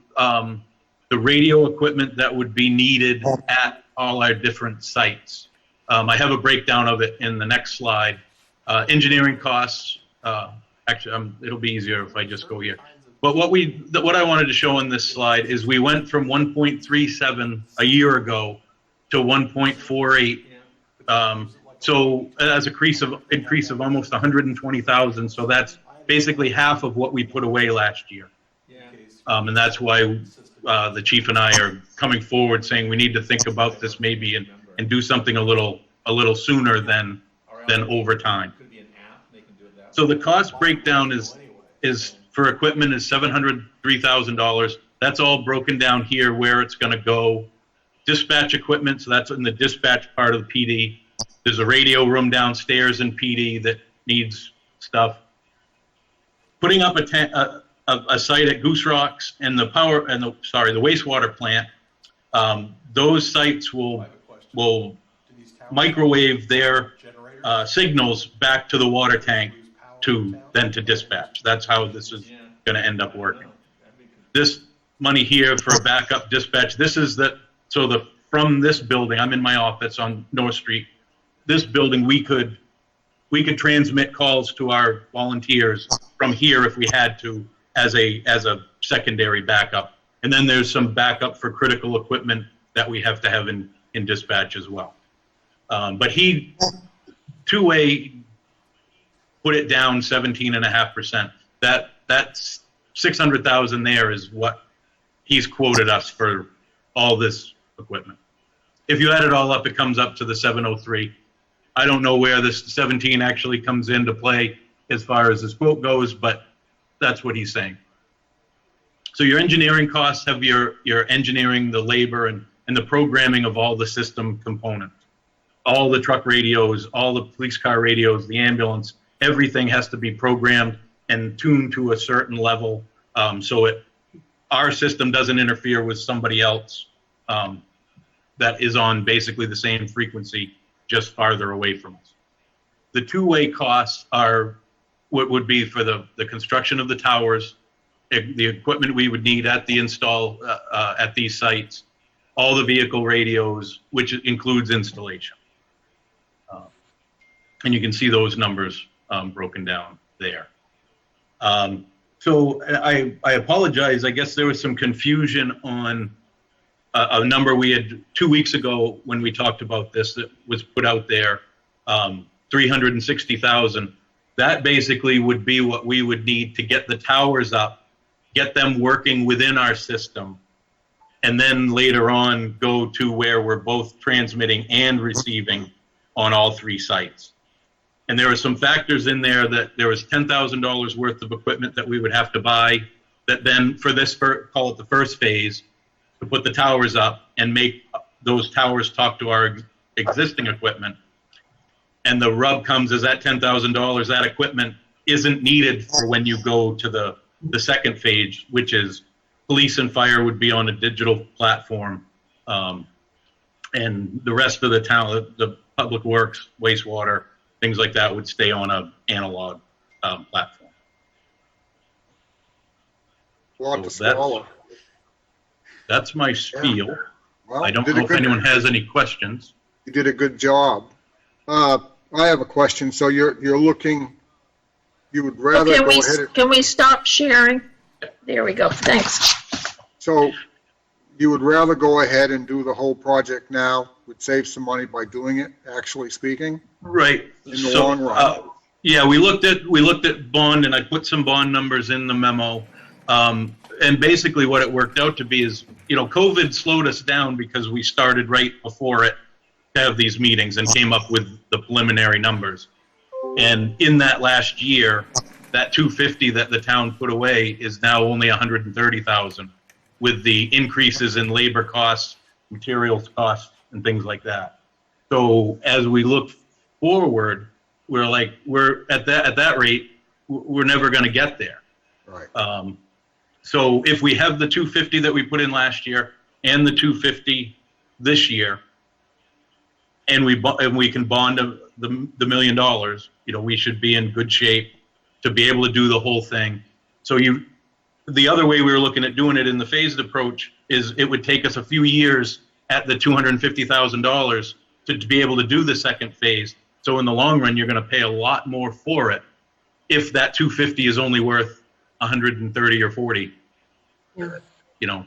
radio equipment that would be needed at all our different sites. I have a breakdown of it in the next slide. Engineering costs. Actually, it'll be easier if I just go here. But what I wanted to show in this slide is we went from 1.37 a year ago to 1.48. So as an increase of almost 120,000. So that's basically half of what we put away last year. And that's why the chief and I are coming forward saying we need to think about this maybe and do something a little sooner than over time. So the cost breakdown is for equipment is $703,000. That's all broken down here where it's going to go. Dispatch equipment, so that's in the dispatch part of the PD. There's a radio room downstairs in PD that needs stuff. Putting up a site at Goose Rocks and the wastewater plant. Those sites will microwave their signals back to the water tank then to dispatch. That's how this is going to end up working. This money here for a backup dispatch. This is from this building. I'm in my office on North Street. This building, we could transmit calls to our volunteers from here if we had to as a secondary backup And then there's some backup for critical equipment that we have to have in dispatch as well. But he, two-way, put it down 17.5%. That's 600,000 there is what he's quoted us for all this equipment. If you add it all up, it comes up to the 703. I don't know where this 17 actually comes into play as far as this quote goes, but that's what he's saying. So your engineering costs have your engineering, the labor, and the programming of all the system components. All the truck radios, all the police car radios, the ambulance, everything has to be programmed and tuned to a certain level, so our system doesn't interfere with somebody else that is on basically the same frequency, just farther away from us. The two-way costs are what would be for the construction of the towers, the equipment we would need at the install at these sites, all the vehicle radios, which includes installation. And you can see those numbers broken down there. So I apologize. I guess there was some confusion on a number we had 2 weeks ago when we talked about this that was put out there, 360,000. That basically would be what we would need to get the towers up, get them working within our system, and then later on go to where we're both transmitting and receiving on all three sites. And there were some factors in there that there was $10,000 worth of equipment that we would have to buy, that then for this, call it the first phase, to put the towers up and make those towers talk to our existing equipment. And the rub comes is that $10,000, that equipment isn't needed for when you go to the second phase, which is police and fire would be on a digital platform. And the rest of the town, the public works, wastewater, things like that would stay on an analog platform. Lot to So swallow. that's my spiel. Well, I don't did a know if good- anyone has any questions. You did a good job. I have a question. So you're looking, you would rather Okay, go ahead and, can we stop sharing? There we go, thanks. so you would rather go ahead and do the whole project now, would save some money by doing it, actually speaking, Right. in the long run? Yeah, we looked at bond, and I put some bond numbers in the memo. And basically what it worked out to be is, COVID slowed us down because we started right before it to have these meetings and came up with the preliminary numbers. And in that last year, that 250 that the town put away is now only 130,000, with the increases in labor costs, materials costs, and things like that. So as we look forward, we're at that rate, we're never going to get there. Right. So if we have the 250 that we put in last year and the 250 this year, and we can bond the $1 million, we should be in good shape to be able to do the whole thing. So the other way we were looking at doing it in the phased approach is it would take us a few years at the $250,000 to be able to do the second phase. So in the long run, you're going to pay a lot more for it if that 250 is only worth 130 or 40. Yeah.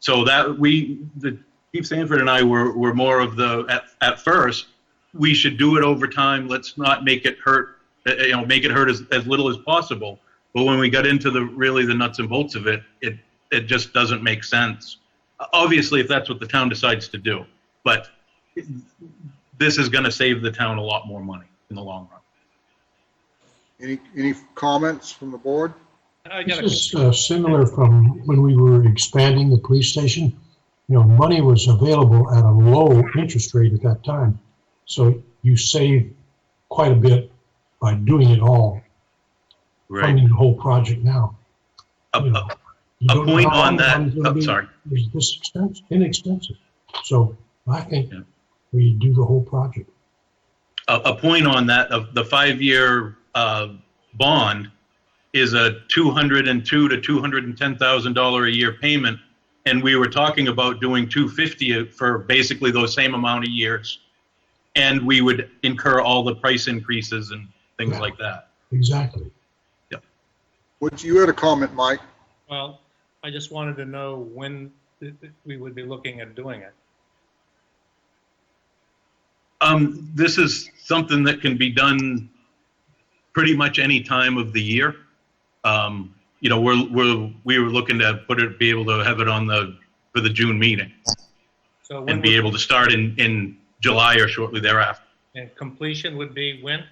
So that Chief Sanford and I were more of at first, we should do it over time. Let's not make it hurt, make it hurt as little as possible. But when we got into the nuts and bolts of it, it just doesn't make sense. Obviously, if that's what the town decides to do, but this is going to save the town a lot more money in the long run. Any comments from the board? This is similar from when we were expanding the police station. Money was available at a low interest rate at that time. So you save quite a bit by doing it all, funding the whole project now. A point on that, sorry. It's this inexpensive. So I think we do the whole project. A point on that, of the 5-year bond is a $202,000 to $210,000 a year payment, and we were talking about doing $250 for basically those same amount of years, and we would incur all the price increases and things like that. Exactly. Yep. You had a comment, Mike? Well, I just wanted to know when we would be looking at doing it. This is something that can be done pretty much any time of the year. You know, we were looking to be able to have it for the June meeting So and be able to start in July or shortly thereafter. And completion would be when?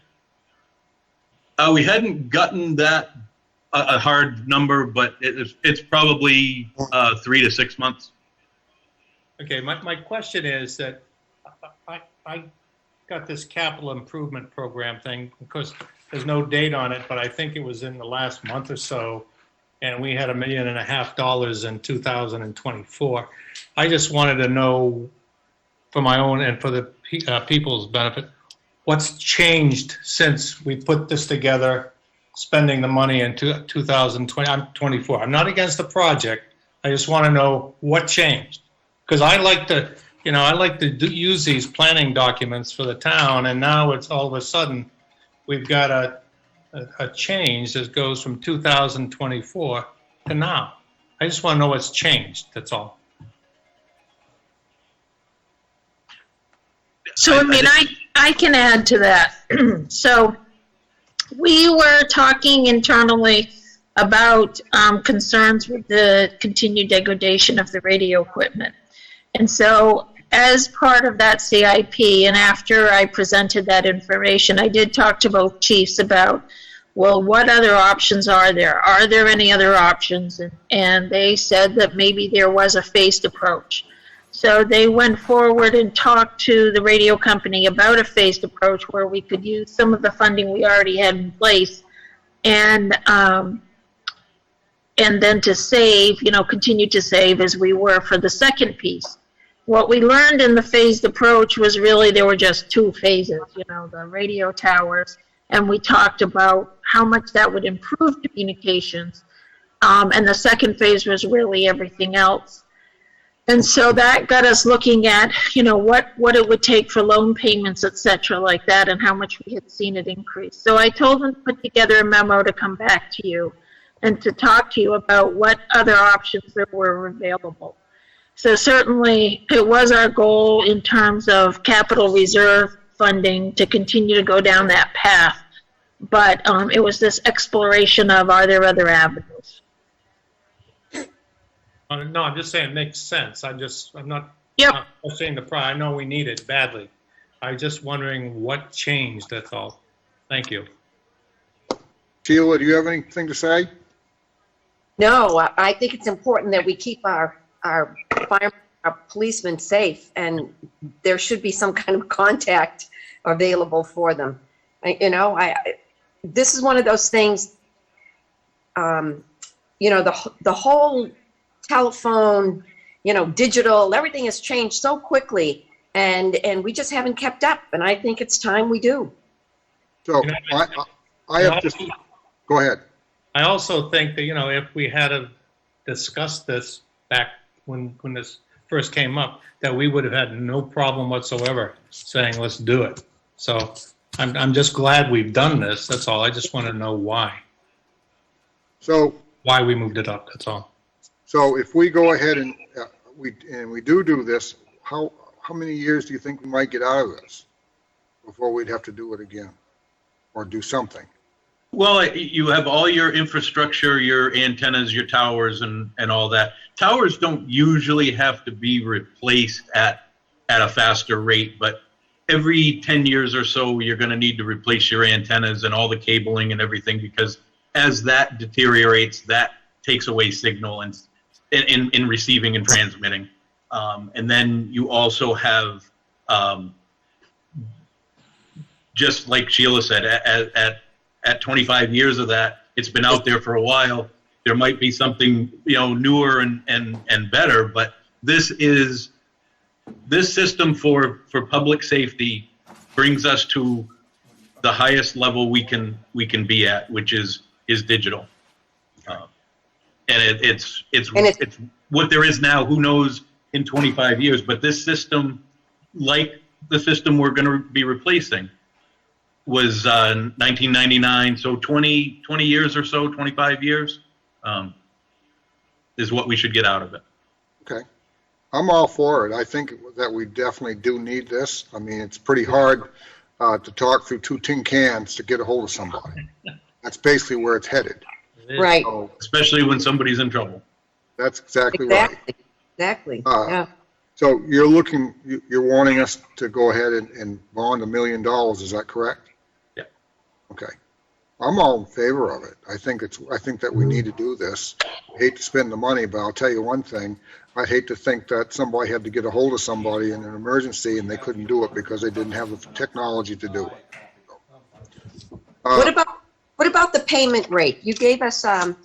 We hadn't gotten that a hard number, but it's probably 3 to 6 months. Okay, my question is that I got this capital improvement program thing, because there's no date on it, but I think it was in the last month or so, and we had $1.5 million in 2024. I just wanted to know, for my own and for the people's benefit, what's changed since we put this together, spending the money in 2024. I'm not against the project. I just want to know what changed. Because I like to, use these planning documents for the town, and now it's all of a sudden, we've got a change that goes from 2024 to now. I just want to know what's changed, that's all. So, I mean, I can add to that. So, we were talking internally about concerns with the continued degradation of the radio equipment. And so, as part of that CIP, and after I presented that information, I did talk to both chiefs about, well, what other options are there? Are there any other options? And they said that maybe there was a phased approach. So they went forward and talked to the radio company about a phased approach where we could use some of the funding we already had in place and then to save, continue to save as we were for the second piece. What we learned in the phased approach was really there were just two phases, the radio towers, and we talked about how much that would improve communications. And the second phase was really everything else. And so that got us looking at, what it would take for loan payments, et cetera, like that, and how much we had seen it increase. So I told them to put together a memo to come back to you and to talk to you about what other options there were available. So certainly it was our goal in terms of capital reserve funding to continue to go down that path. But it was this exploration of, are there other avenues? No, I'm just saying it makes sense. I'm not saying the price. I know we need it badly. I'm just wondering what changed, that's all. Thank you. Sheila, do you have anything to say? No, I think it's important that we keep our firemen, our policemen safe, and there should be some kind of contact available for them. This is one of those things, the whole telephone, digital, everything has changed so quickly, and we just haven't kept up, and I think it's time we do. So I have just, go ahead. I also think that, if we had discussed this back when this first came up, that we would have had no problem whatsoever saying, let's do it. So I'm just glad we've done this. That's all. I just want to know why. So why we moved it up. That's all. So if we go ahead and we do this, how many years do you think we might get out of this before we'd have to do it again or do something? Well, you have all your infrastructure, your antennas, your towers, and all that. Towers don't usually have to be replaced at a faster rate, but every 10 years or so, you're going to need to replace your antennas and all the cabling and everything, because as that deteriorates, that takes away signal and in receiving and transmitting. And then you also have, just like Sheila said, at 25 years of that, it's been out there for a while. There might be something, newer and better, but this system for public safety brings us to the highest level we can be at, which is digital. And it's what there is now. Who knows in 25 years? But this system, like the system we're going to be replacing, was 1999, so 20 years or so, 25 years. is what we should get out of it. Okay. I'm all for it. I think that we definitely do need this. I mean, it's pretty hard to talk through 2 tin cans to get a hold of somebody. That's basically where it's headed. Right. So Especially when somebody's in trouble. that's exactly right. Exactly. Yeah. So you're wanting us to go ahead and bond $1 million, is that correct? Yeah. Okay. I'm all in favor of it. I think that we need to do this. I hate to spend the money, but I'll tell you one thing. I'd hate to think that somebody had to get a hold of somebody in an emergency and they couldn't do it because they didn't have the technology to do it. What about the payment rate? You gave us a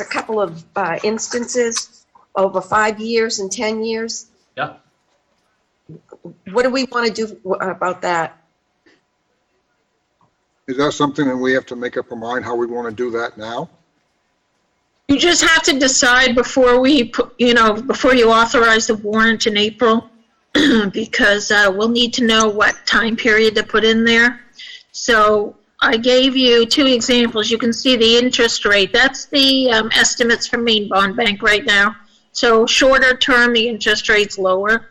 couple of instances over 5 years and 10 years. Yeah. What do we want to do about that? Is that something that we have to make up our mind how we want to do that now? You just have to decide before before you authorize the warrant in April, because we'll need to know what time period to put in there. So I gave you 2 examples. You can see the interest rate. That's the estimates from Maine Bond Bank right now. So shorter term, the interest rate's lower.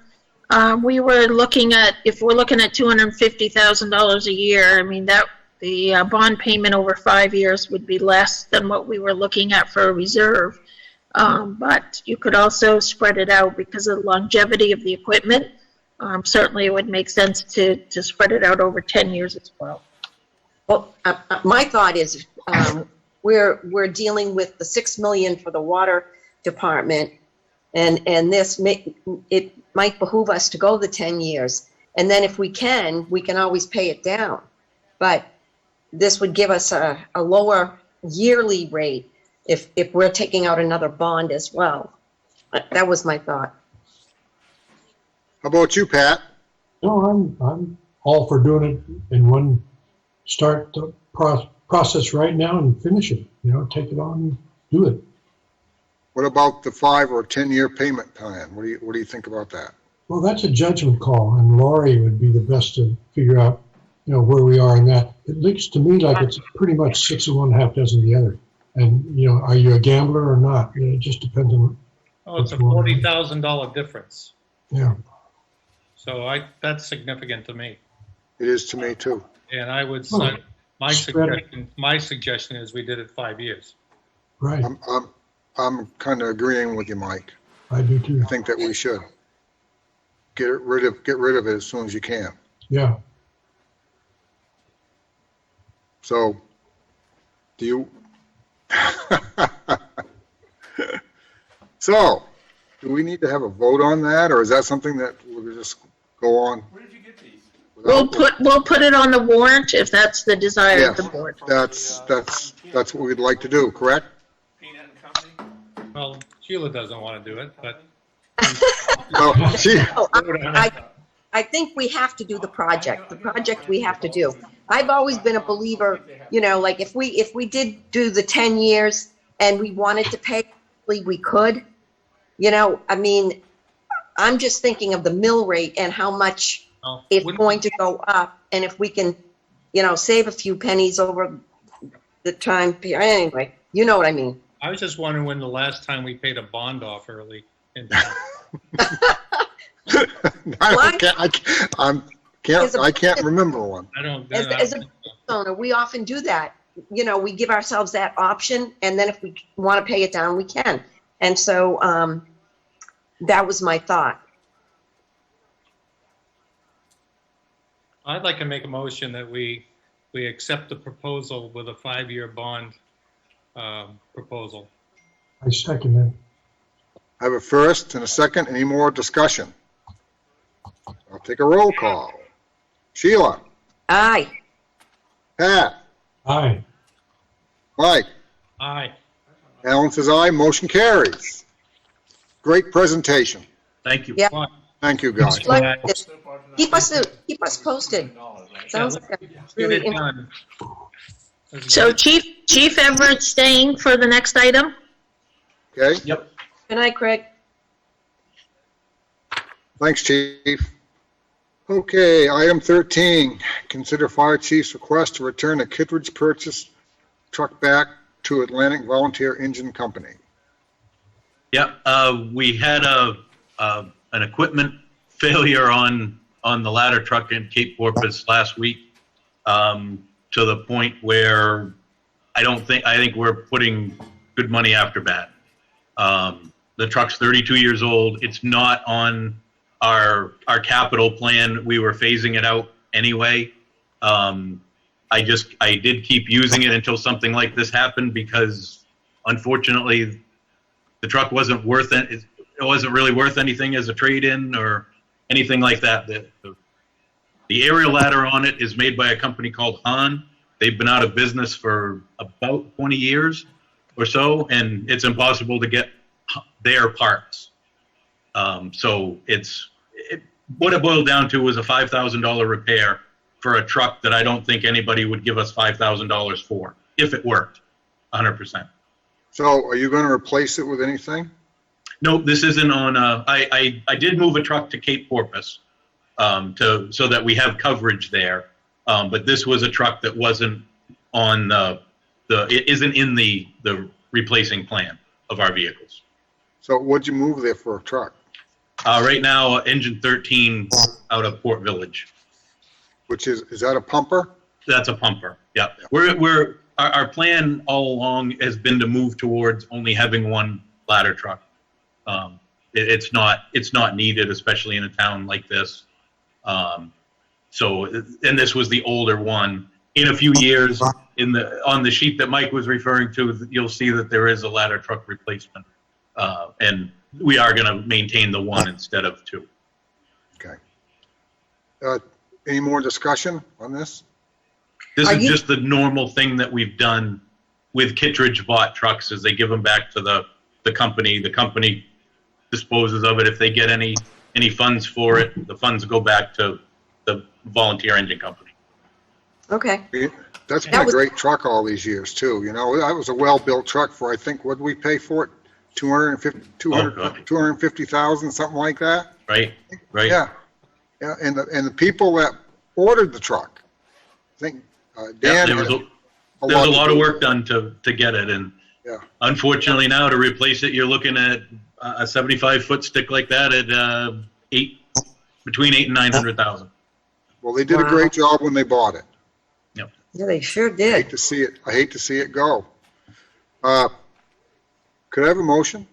We were looking at, if we're looking at $250,000 a year, I mean, the bond payment over 5 years would be less than what we were looking at for a reserve. But you could also spread it out because of the longevity of the equipment. Certainly it would make sense to spread it out over 10 years as well. Well, my thought is we're dealing with the $6 million for the water department, and it might behoove us to go the 10 years, and then if we can always pay it down. But this would give us a lower yearly rate if we're taking out another bond as well. That was my thought. How about you, Pat? No, I'm all for doing it in one, start the process right now and finish it, take it on and do it. What about the 5 or 10 year payment plan? What do you think about that? Well, that's a judgment call, and Laurie would be the best to figure out, where we are in that. It looks to me like it's pretty much 6 of one, half dozen the other. And, are you a gambler or not? It just depends on. Oh, it's a $40,000 difference. Yeah. So that's significant to me. It is to me too. And I would Oh, say, my suggestion is we did it 5 years. Right. I'm kind of agreeing with you, Mike. I do too. I think that we should get rid of it as soon as you can. Yeah. So, do you? So, do we need to have a vote on that, or is that something that we'll just go on? Where did you get these? We'll put it on the warrant if that's the desire of the Yes, board. that's what we'd like to do, correct? Peanut and Company? Well, Sheila doesn't want to do it, but No, she, Oh, I think we have to do the project. The project we have to do. I've always been a believer, like if we did do the 10 years and we wanted to pay, we could. I mean, I'm just thinking of the mill rate and how much it's going to go up, and if we can, save a few pennies over the time period. Anyway, you know what I mean. I was just wondering when the last time we paid a bond off early in time. I can't remember one. I don't. As a business owner, we often do that. We give ourselves that option, and then if we want to pay it down, we can. And so that was my thought. I'd like to make a motion that we accept the proposal with a 5-year bond proposal. I second that. I have a first and a second. Any more discussion? I'll take a roll call. Sheila? Aye. Pat? Aye. Mike? Aye. Alan says aye. Motion carries. Great presentation. Thank you. Yeah. Thank you, guys. Keep us posted. Sounds like a Get really it done. So Chief Everett staying for the next item? Okay? Yep. Good night, Craig. Thanks, Chief. Okay, item 13, consider fire chief's request to return a Kittredge purchase truck back to Atlantic Volunteer Engine Company. We had an equipment failure on the ladder truck in Cape Porpoise last week, to the point where I think we're putting good money after bad. The truck's 32 years old. It's not on our capital plan. We were phasing it out anyway. I did keep using it until something like this happened, because unfortunately the truck wasn't worth it. It wasn't really worth anything as a trade-in or anything like that. The aerial ladder on it is made by a company called Han. They've been out of business for about 20 years or so, and it's impossible to get their parts. So what it boiled down to was a $5,000 repair for a truck that I don't think anybody would give us $5,000 for, if it worked 100%. So are you going to replace it with anything? No, this isn't on. I did move a truck to Cape Porpoise, so that we have coverage there. But this was a truck that wasn't on it isn't in the replacing plan of our vehicles. So what'd you move there for a truck? Right now, engine 13 out of Port Village. Which is that a pumper? That's a pumper. Yeah. Our plan all along has been to move towards only having one ladder truck. It's not needed, especially in a town like this. And this was the older one. In a few years, on the sheet that Mike was referring to, you'll see that there is a ladder truck replacement, and we are going to maintain the one instead of two. Okay. Any more discussion on this? This is just the normal thing that we've done with Kittredge bought trucks, is they give them back to the company. The company disposes of it. If they get any funds for it, the funds go back to the volunteer engine company. Okay. That's been a great truck all these years too. You know, that was a well-built truck for, I think, what did we pay for it? 250,000, something like that. Right. Yeah. Yeah. And the people that ordered the truck, I think Dan. There was a lot of work done to get it, and unfortunately now to replace it, you're looking at a 75-foot stick like that at between $800,000 and $900,000. Well, they did a great job when they bought it. Yep. Yeah, they sure did. I hate to see it go. Could I have a motion?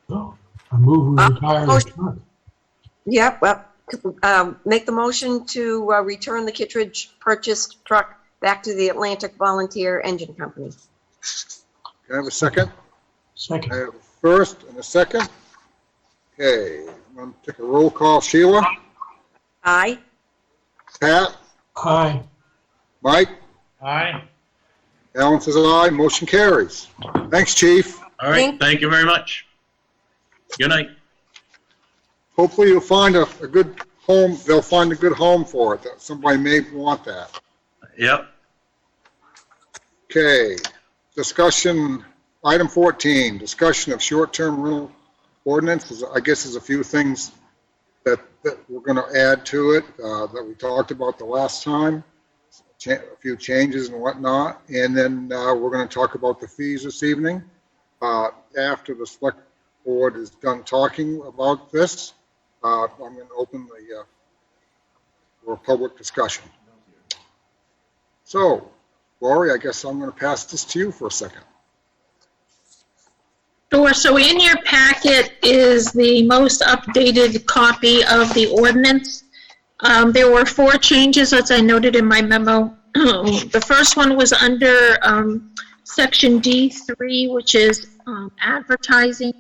No, I move we retire the truck. Yeah, well, make the motion to return the Kittredge purchased truck back to the Atlantic Volunteer Engine Company. Can I have a second? Second. I have a first and a second. Okay, I'm going to take a roll call. Sheila? Aye. Pat? Aye. Mike? Aye. Alan says aye. Motion carries. Thanks, Chief. All right. Thank you very much. Good night. Hopefully you'll find a good home. They'll find a good home for it. Somebody may want that. Yep. Okay. Discussion, item 14, discussion of short-term rental ordinance. I guess there's a few things that we're going to add to it that we talked about the last time. A few changes and whatnot. And then we're going to talk about the fees this evening. After the select board is done talking about this, I'm going to open for public discussion. So, Lori, I guess I'm going to pass this to you for a second. Sure. So in your packet is the most updated copy of the ordinance. There were 4 changes, as I noted in my memo. The first one was under section D3, which is advertising.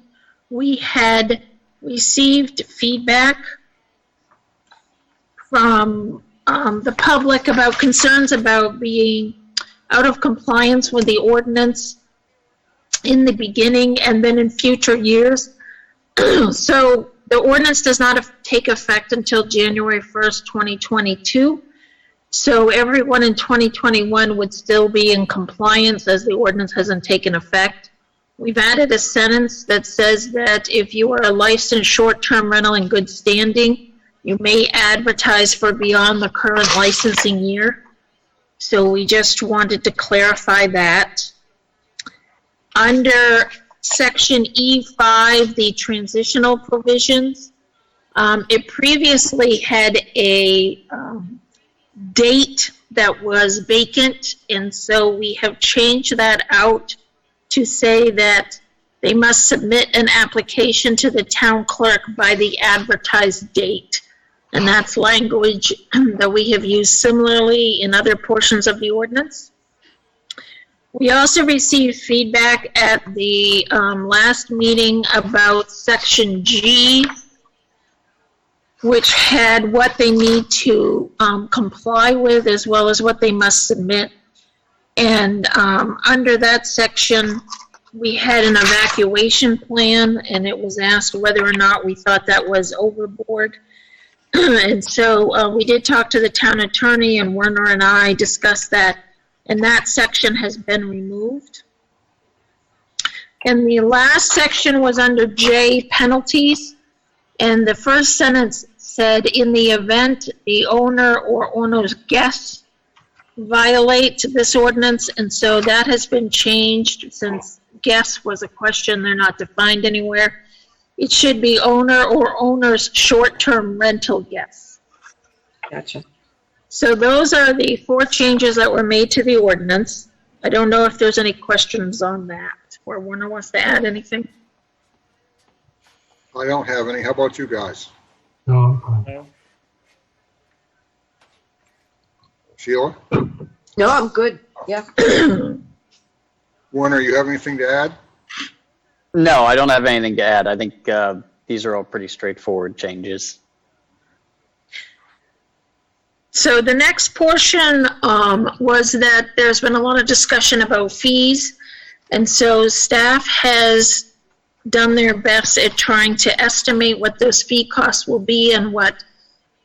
We had received feedback from the public about concerns about being out of compliance with the ordinance in the beginning and then in future years. So the ordinance does not take effect until January 1st, 2022. So everyone in 2021 would still be in compliance as the ordinance hasn't taken effect. We've added a sentence that says that if you are a licensed short-term rental in good standing, you may advertise for beyond the current licensing year. So we just wanted to clarify that. Under section E5, the transitional provisions. It previously had a date that was vacant, and so we have changed that out to say that they must submit an application to the town clerk by the advertised date. And that's language that we have used similarly in other portions of the ordinance. We also received feedback at the last meeting about section G, which had what they need to comply with as well as what they must submit. And under that section, we had an evacuation plan, and it was asked whether or not we thought that was overboard. And so we did talk to the town attorney, and Werner and I discussed that, and that section has been removed. And the last section was under J, penalties. And the first sentence said, in the event the owner or owner's guests violate this ordinance, and so that has been changed since guests was a question, they're not defined anywhere. It should be owner or owner's short-term rental guests. Gotcha. So those are the 4 changes that were made to the ordinance. I don't know if there's any questions on that, or Werner wants to add anything. I don't have any. How about you guys? No, Sheila? No, I'm good. Yeah. Warner, you have anything to add? No, I don't have anything to add. I think these are all pretty straightforward changes. So the next portion was that there's been a lot of discussion about fees. And so staff has done their best at trying to estimate what those fee costs will be and what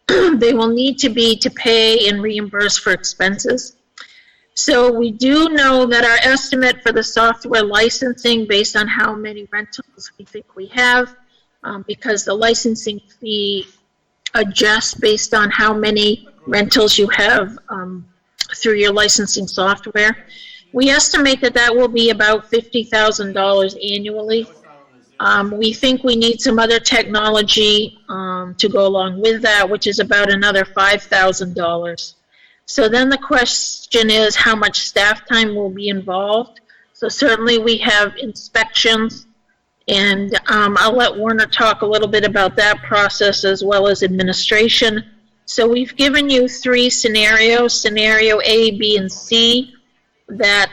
they will need to be to pay and reimburse for expenses. So we do know that our estimate for the software licensing, based on how many rentals we think we have, because the licensing fee adjusts based on how many rentals you have through your licensing software. We estimate that that will be about $50,000 annually. We think we need some other technology to go along with that, which is about another $5,000. So then the question is how much staff time will be involved. So certainly we have inspections, and I'll let Werner talk a little bit about that process as well as administration. So we've given you 3 scenarios, scenario A, B, and C, that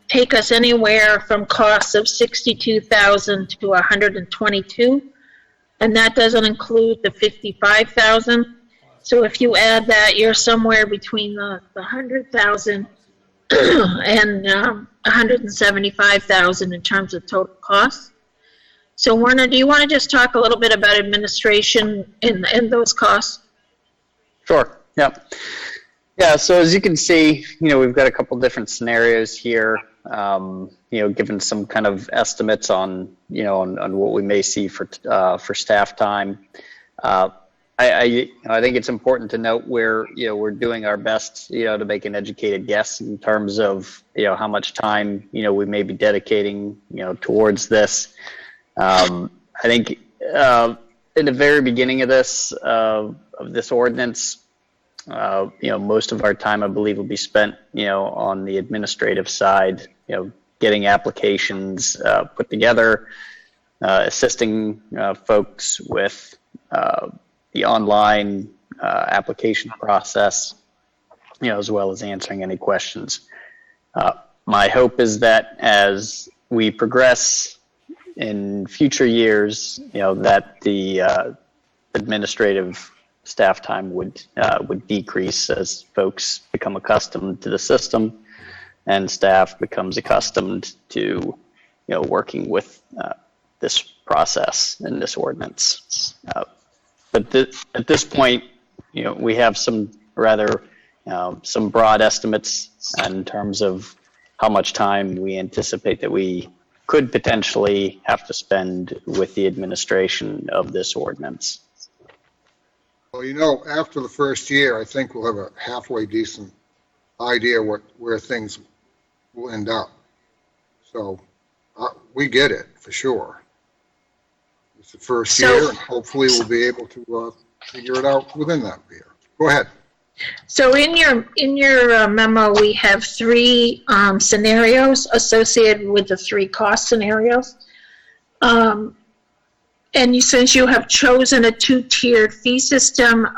take us anywhere from costs of $62,000 to $122,000, and that doesn't include the $55,000. So if you add that, you're somewhere between the $100,000 and $175,000 in terms of total costs. So Werner, do you want to just talk a little bit about administration and those costs? Sure. Yeah. Yeah. So as you can see, we've got a couple different scenarios here. Given some kind of estimates on what we may see for staff time. I think it's important to note where we're doing our best to make an educated guess in terms of how much time we may be dedicating towards this. I think in the very beginning of this ordinance, most of our time, I believe, will be spent on the administrative side, getting applications put together, assisting folks with the online application process, as well as answering any questions. My hope is that as we progress in future years, that the administrative staff time would decrease as folks become accustomed to the system and staff becomes accustomed to working with this process and this ordinance. But at this point, we have some some broad estimates in terms of how much time we anticipate that we could potentially have to spend with the administration of this ordinance. Well, after the first year, I think we'll have a halfway decent idea where things will end up. So We get it, for sure. It's the first So- year, and hopefully we'll be able to figure it out within that year. Go ahead. So in your memo, we have three scenarios associated with the three cost scenarios. Since you have chosen a two-tiered fee system,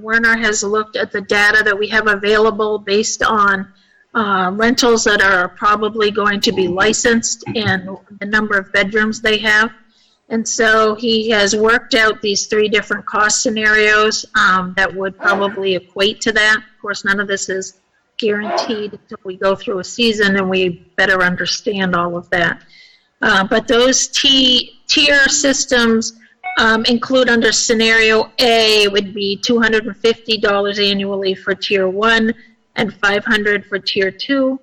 Werner has looked at the data that we have available based on rentals that are probably going to be licensed and the number of bedrooms they have. And so he has worked out these three different cost scenarios that would probably equate to that. Of course, none of this is guaranteed until we go through a season and we better understand all of that. But those tier systems include under scenario A would be $250 annually for tier 1 and $500 for tier 2.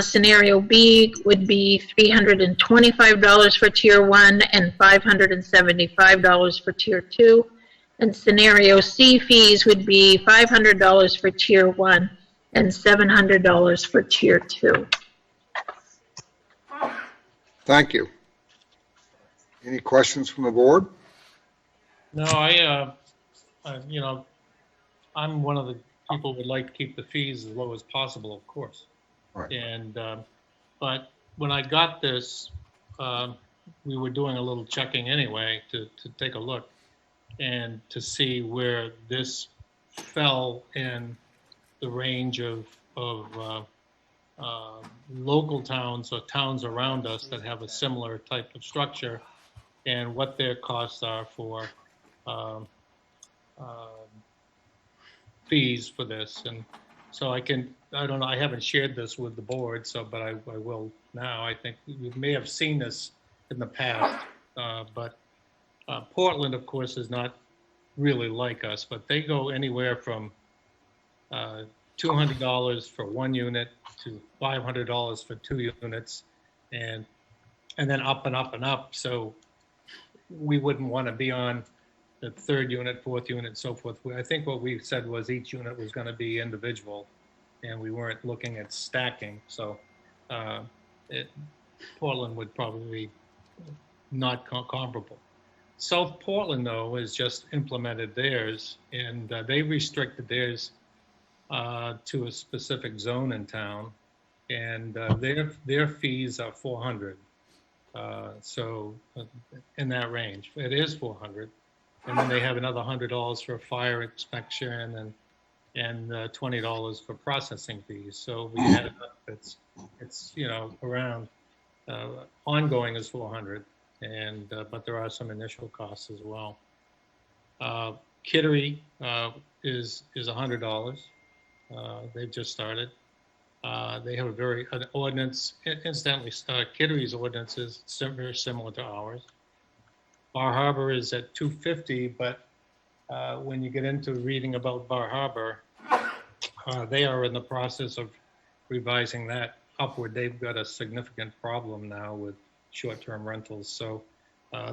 Scenario B would be $325 for tier 1 and $575 for tier 2. And scenario C fees would be $500 for tier 1 and $700 for tier 2. Thank you. Any questions from the board? No, I'm one of the people who would like to keep the fees as low as possible, of course. Right. And, but when I got this, we were doing a little checking anyway to take a look and to see where this fell in the range of local towns or towns around us that have a similar type of structure and what their costs are for fees for this. And so I don't know, I haven't shared this with the board, but I will now. I think you may have seen this in the past, but Portland, of course, is not really like us, but they go anywhere from $200 for one unit to $500 for 2 units, and then up and up and up. So we wouldn't want to be on the 3rd unit, 4th unit, and so forth. I think what we said was each unit was going to be individual, and we weren't looking at stacking. So Portland would probably not comparable. South Portland, though, has just implemented theirs, and they restricted theirs to a specific zone in town, and their fees are $400. So in that range, it is $400, and then they have another $100 for fire inspection and $20 for processing fees. So we add it up, it's around ongoing is $400, and but there are some initial costs as well. Kittery is $100. They've just started. They have an ordinance. Incidentally, Kittery's ordinance is very similar to ours. Bar Harbor is at $250, but when you get into reading about Bar Harbor, they are in the process of revising that upward. They've got a significant problem now with short-term rentals, so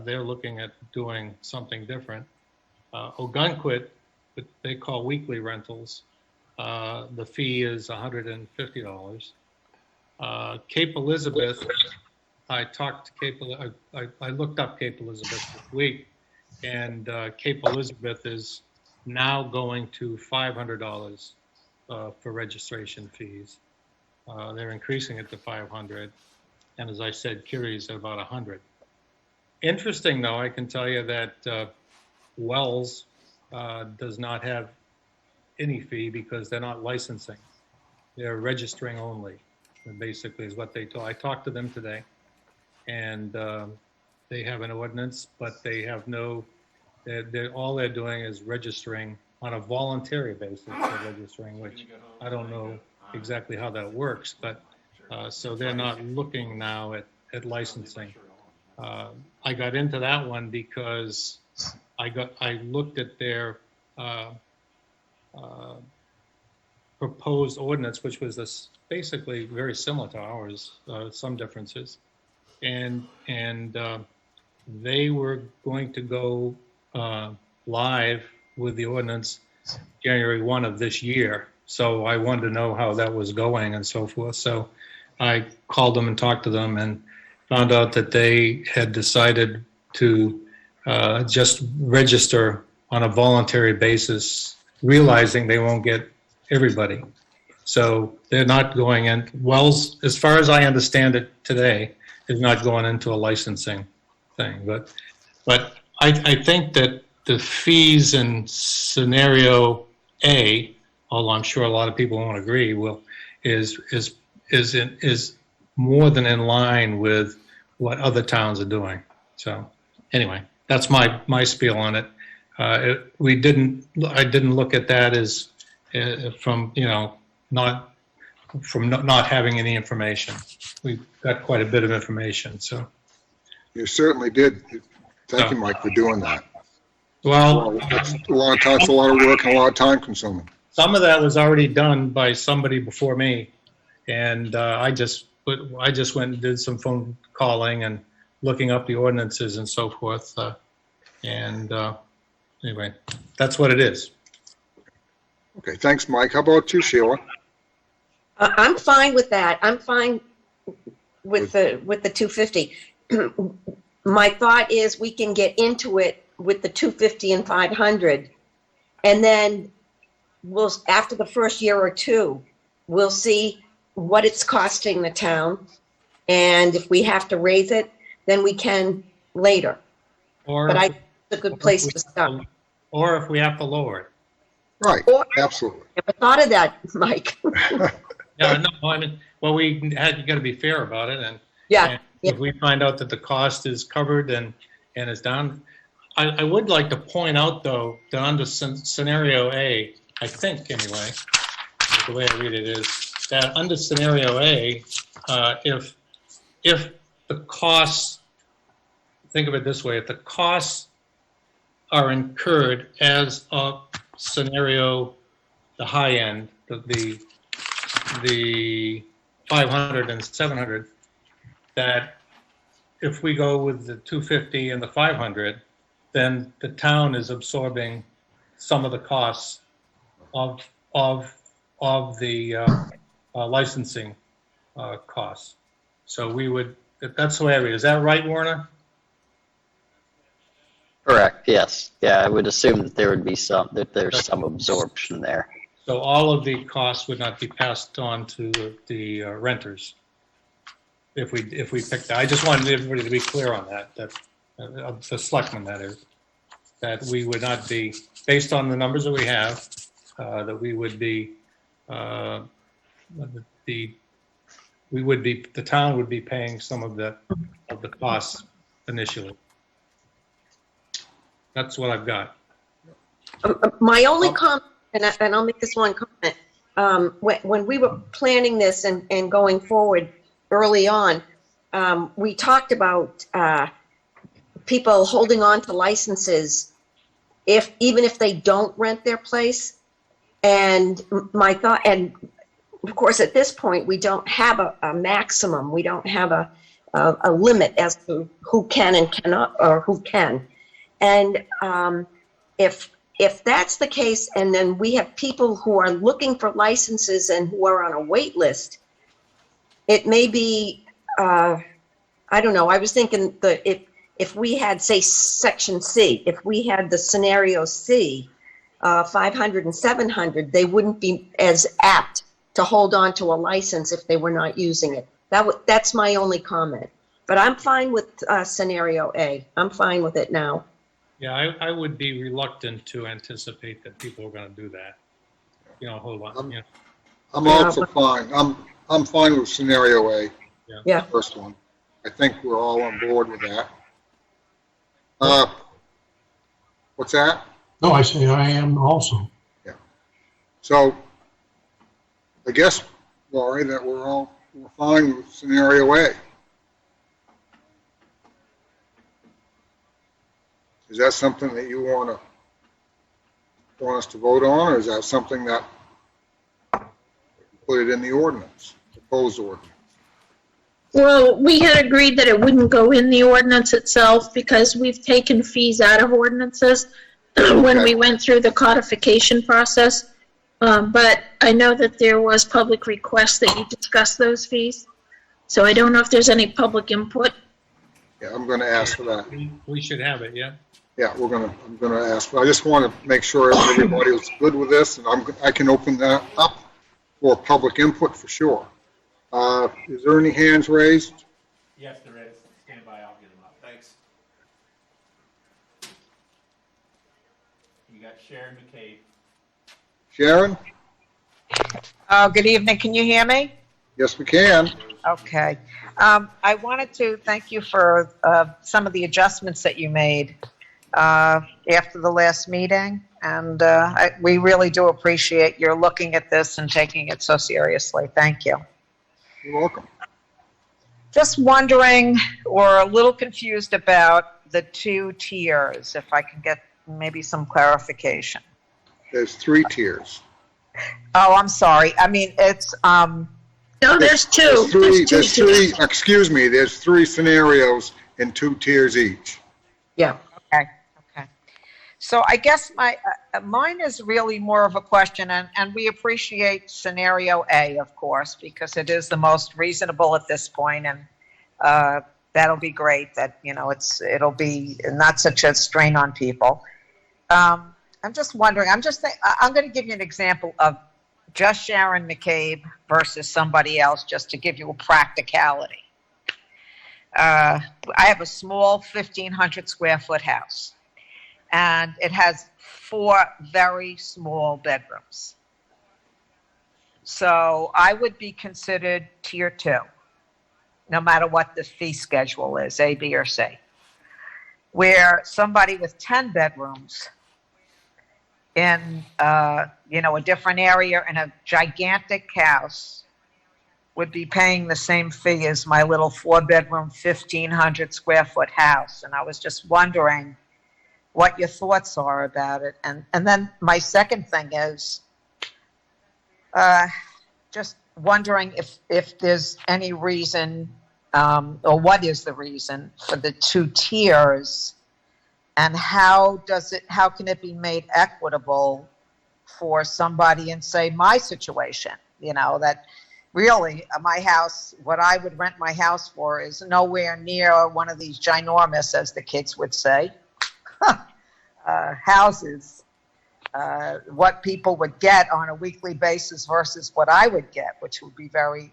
they're looking at doing something different. Ogunquit, what they call weekly rentals, the fee is $150. Cape Elizabeth, I looked up Cape Elizabeth this week, and Cape Elizabeth is now going to $500 for registration fees. They're increasing it to $500, and as I said, Kittery's at about $100. Interesting, though, I can tell you that Wells does not have any fee because they're not licensing. They're registering only, basically is what they told. I talked to them today, and they have an ordinance, but they have no, all they're doing is registering on a voluntary basis. They're registering, which I don't know exactly how that works, but so they're not looking now at licensing. I got into that one because I looked at their proposed ordinance, which was basically very similar to ours, some differences, and they were going to go live with the ordinance January 1 of this year. So I wanted to know how that was going and so forth. So I called them and talked to them, found out that they had decided to just register on a voluntary basis, realizing they won't get everybody. So they're not going in, Wells, as far as I understand it today, is not going into a licensing thing. But I think that the fees in scenario A, although I'm sure a lot of people won't agree, is more than in line with what other towns are doing. So anyway, that's my spiel on it. I didn't look at that as from not having any information. We've got quite a bit of information, so. You certainly did. Thank you, Mike, for doing that. Well, it's a lot of time, it's a lot of work and a lot of time consuming. Some of that was already done by somebody before me, and I just went and did some phone calling and looking up the ordinances and so forth. Anyway, that's what it is. Okay, thanks, Mike. How about you, Sheila? I'm fine with that. I'm fine with the 250. My thought is we can get into it with the 250 and 500, and then we'll, after the first year or two, we'll see what it's costing the town, and if we have to raise it, then we can later. But I think it's a good place to start. Or if we have to lower it. Right, absolutely. Never thought of that, Mike. Yeah, no, I mean, well, you got to be fair about it, and if we find out that the cost is covered and is down, I would like to point out though that under scenario A, I think anyway, the way I read it is that under scenario A, if the costs, think of it this way, if the costs are incurred as of scenario, the high end, the 500 and 700, that if we go with the 250 and the 500, then the town is absorbing some of the costs of the licensing costs. So we would, that's the way I read it. Is that right, Warner? Correct, yes. Yeah, I would assume that there's some absorption there. So all of the costs would not be passed on to the renters if we picked that. I just wanted everybody to be clear on that the selectmen, that is, that we would not be, based on the numbers that we have, that we would be, the town would be paying some of the costs initially. That's what I've got. My only comment, and I'll make this one comment, when we were planning this and going forward early on, we talked about people holding on to licenses even if they don't rent their place. And my thought, and of course at this point we don't have a maximum, we don't have a limit as to who can and cannot, or who can. And if that's the case, and then we have people who are looking for licenses and who are on a wait list, it may be, I don't know, I was thinking that if we had, say, section C, if we had the scenario C, 500 and 700, they wouldn't be as apt to hold on to a license if they were not using it. That's my only comment. But I'm fine with scenario A. I'm fine with it now. Yeah, I would be reluctant to anticipate that people are going to do that. Hold on. I'm also fine. I'm fine with scenario A. Yeah. The first one. I think we're all on board with that. What's that? No, I say I am also. Yeah. So I guess, Laurie, that we're fine with scenario A. Is that something that you want us to vote on, or is that something that put it in the ordinance, proposed ordinance? Well, we had agreed that it wouldn't go in the ordinance itself because we've taken fees out of ordinances when we went through the codification process. But I know that there was public request that you discuss those fees. So I don't know if there's any public input. Yeah, I'm going to ask for that. We should have it, yeah? Yeah, I'm going to ask. I just want to make sure everybody was good with this, and I can open that up for public input for sure. Is there any hands raised? Yes, there is. Stand by, I'll get them up. Thanks. You got Sharon McCabe. Sharon? Good evening. Can you hear me? Yes, we can. Okay. I wanted to thank you for some of the adjustments that you made after the last meeting. And we really do appreciate your looking at this and taking it so seriously. Thank you. You're welcome. Just wondering or a little confused about the 2 tiers, if I can get maybe some clarification. There's 3 tiers. Oh, I'm sorry. I mean, it's No, there's two. There's three, excuse me, there's 3 scenarios in 2 tiers each. Yeah. Okay. Okay. So I guess mine is really more of a question, and we appreciate scenario A, of course, because it is the most reasonable at this point, and that'll be great. That it'll be not such a strain on people. I'm just wondering. I'm going to give you an example of just Sharon McCabe versus somebody else, just to give you a practicality. I have a small 1,500 square foot house, and it has 4 very small bedrooms. So I would be considered tier 2, no matter what the fee schedule is, A, B, or C. Where somebody with 10 bedrooms in a different area in a gigantic house would be paying the same fee as my little 4-bedroom, 1,500 square foot house. And I was just wondering what your thoughts are about it. And then my second thing is just wondering if there's any reason or what is the reason for the 2 tiers, and how can it be made equitable for somebody in, say, my situation? That really my house, what I would rent my house for is nowhere near one of these ginormous, as the kids would say, houses. What people would get on a weekly basis versus what I would get, which would be very,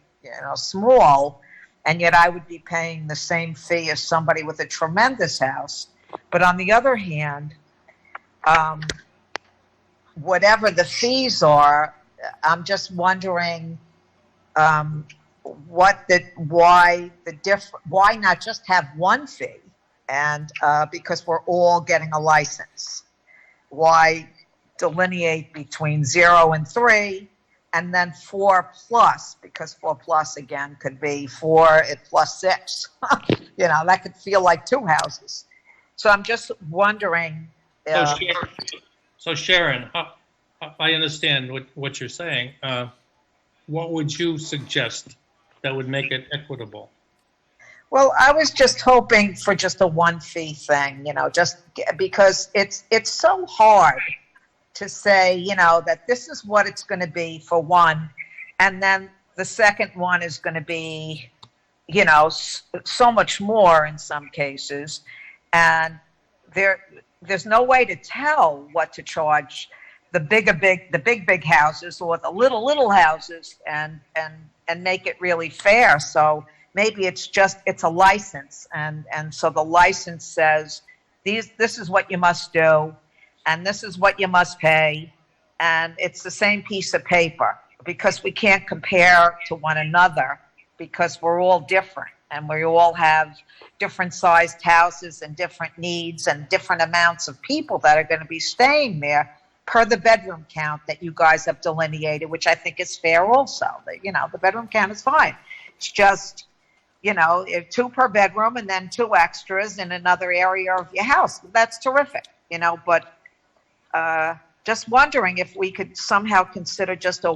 small, and yet I would be paying the same fee as somebody with a tremendous house. But on the other hand, whatever the fees are, I'm just wondering why not just have one fee, and because we're all getting a license. Why delineate between 0 and 3, and then 4 plus, because 4 plus again could be 4 plus 6. That could feel like 2 houses. So I'm just wondering. So Sharon, I understand what you're saying. What would you suggest that would make it equitable? Well, I was just hoping for just a 1 fee thing, just because it's so hard to say, that this is what it's going to be for one, and then the second one is going to be, so much more in some cases, and there's no way to tell what to charge the big houses or the little houses, and make it really fair. So maybe it's a license, and so the license says this is what you must do, and this is what you must pay, and it's the same piece of paper, because we can't compare to one another, because we're all different, and we all have different sized houses and different needs and different amounts of people that are going to be staying there per the bedroom count that you guys have delineated, which I think is fair also. The bedroom count is fine. It's just, 2 per bedroom and then 2 extras in another area of your house. That's terrific, but just wondering if we could somehow consider just a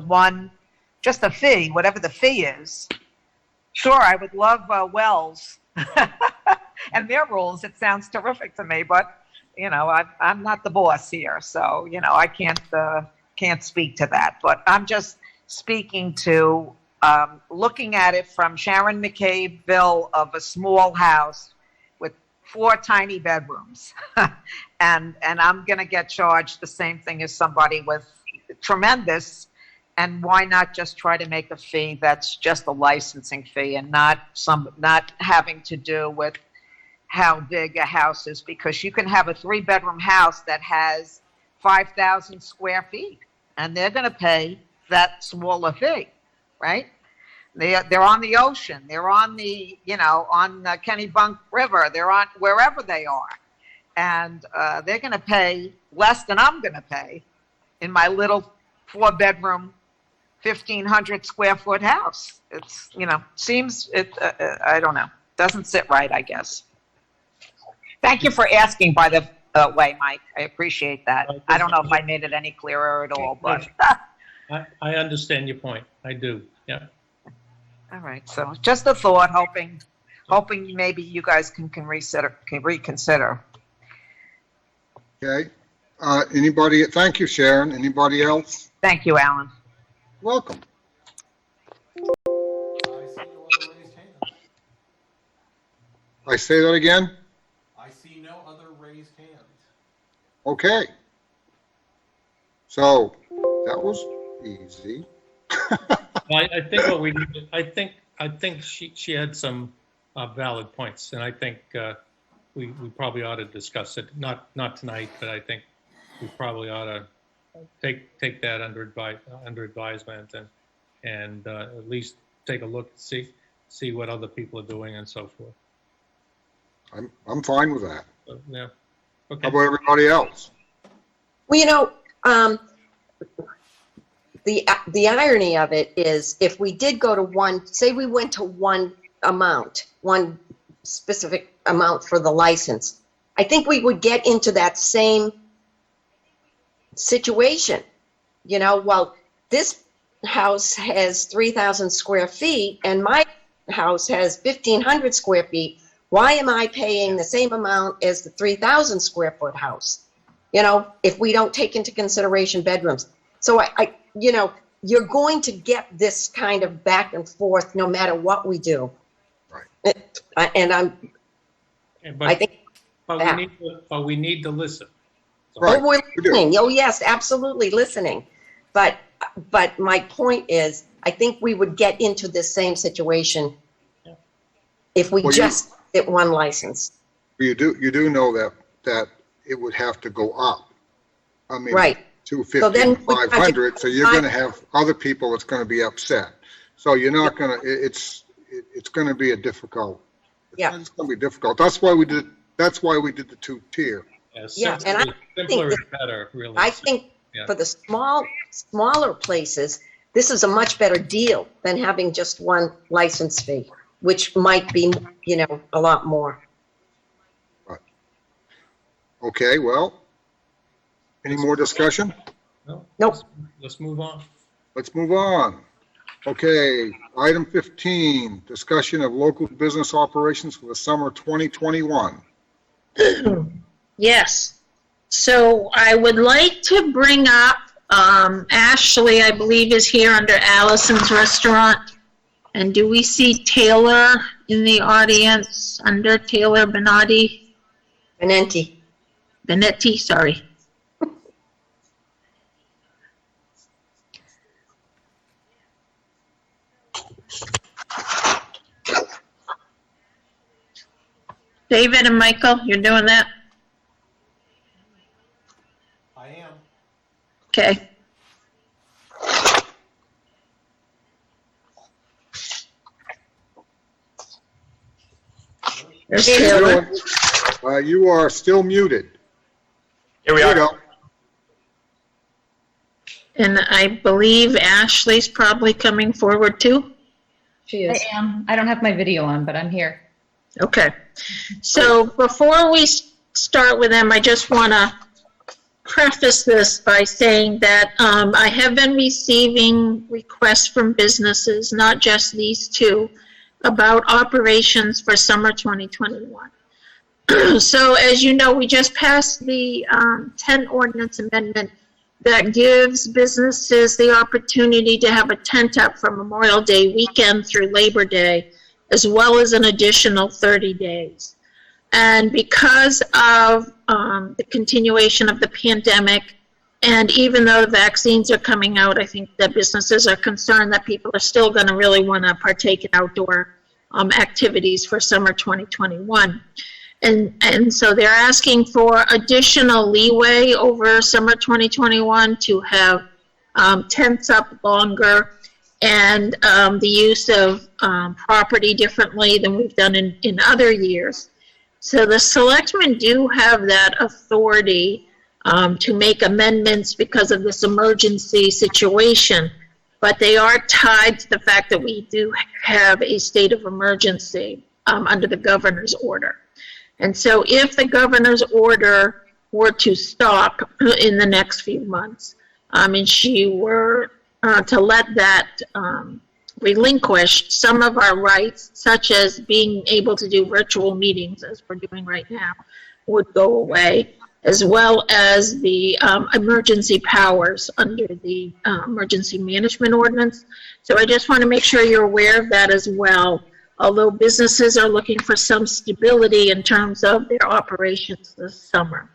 fee, whatever the fee is. Sure, I would love Wells and their rules. It sounds terrific to me, but I'm not the boss here, so I can't speak to that. But I'm just speaking to looking at it from Sharon McCabe-ville of a small house with 4 tiny bedrooms. and I'm going to get charged the same thing as somebody with tremendous. And why not just try to make a fee that's just a licensing fee and not having to do with how big a house is, because you can have a 3-bedroom house that has 5,000 square feet and they're going to pay that smaller fee, right? They're on the ocean. They're on the, on the Kennebunk River. They're on wherever they are. And they're going to pay less than I'm going to pay in my little 4-bedroom, 1,500 square foot house. It's, seems, I don't know, doesn't sit right, I guess. Thank you for asking, by the way, Mike. I appreciate that. I don't know if I made it any clearer at all, but. I understand your point. I do, yeah. All right, so just a thought, hoping maybe you guys can reconsider. Okay. Anybody? Thank you, Sharon. Anybody else? Thank you, Alan. Welcome. I say that again? I see no other raised hands. Okay. So that was easy. I think what we need, I think she had some valid points, and I think we probably ought to discuss it. Not tonight, but I think we probably ought to take that under advisement and at least take a look, see what other people are doing and so forth. I'm fine with that. Yeah. Okay. How about everybody else? Well, the irony of it is, if we did go to one, say we went to one specific amount for the license, I think we would get into that same situation. Well, this house has 3,000 square feet and my house has 1,500 square feet. Why am I paying the same amount as the 3,000 square foot house? If we don't take into consideration bedrooms. So you're going to get this kind of back and forth no matter what we do. Right. But we need to listen. Right. Oh, we're listening. Oh, yes, absolutely listening. But my point is, I think we would get into this same situation if we just get one license. You do know that it would have to go up. I mean, right. To 500, so you're going to have other people that's going to be upset. So you're not going to. It's going to be a difficult. Yeah. It's going to be difficult. That's why we did the 2-tier. Yeah, and simpler is better, really. I think for the smaller places, this is a much better deal than having just one license fee, which might be, a lot more. Right. Okay, well, any more discussion? No. Nope. Let's move on. Let's move on. Okay, item 15, discussion of local business operations for the summer 2021. Yes. So I would like to bring up, Ashley, I believe, is here under Allison's Restaurant. And do we see Taylor in the audience under Taylor Benetti, sorry. David and Michael, you're doing that? I am. Okay. There's Taylor. You are still muted. Here we are. Go. And I believe Ashley's probably coming forward too. She is. I am. I don't have my video on, but I'm here. Okay. So before we start with them, I just want to preface this by saying that I have been receiving requests from businesses, not just these two, about operations for summer 2021. So as you know, we just passed the 10 ordinance amendment that gives businesses the opportunity to have a tent up from Memorial Day weekend through Labor Day, as well as an additional 30 days. And because of the continuation of the pandemic, and even though the vaccines are coming out, I think that businesses are concerned that people are still going to really want to partake in outdoor activities for summer 2021. And so they're asking for additional leeway over summer 2021 to have tents up longer and the use of property differently than we've done in other years. So the selectmen do have that authority to make amendments because of this emergency situation, but they are tied to the fact that we do have a state of emergency under the governor's order. And so if the governor's order were to stop in the next few months, and she were to let that relinquish some of our rights, such as being able to do virtual meetings, as we're doing right now, would go away, as well as the emergency powers under the emergency management ordinance. So I just want to make sure you're aware of that as well, although businesses are looking for some stability in terms of their operations this summer.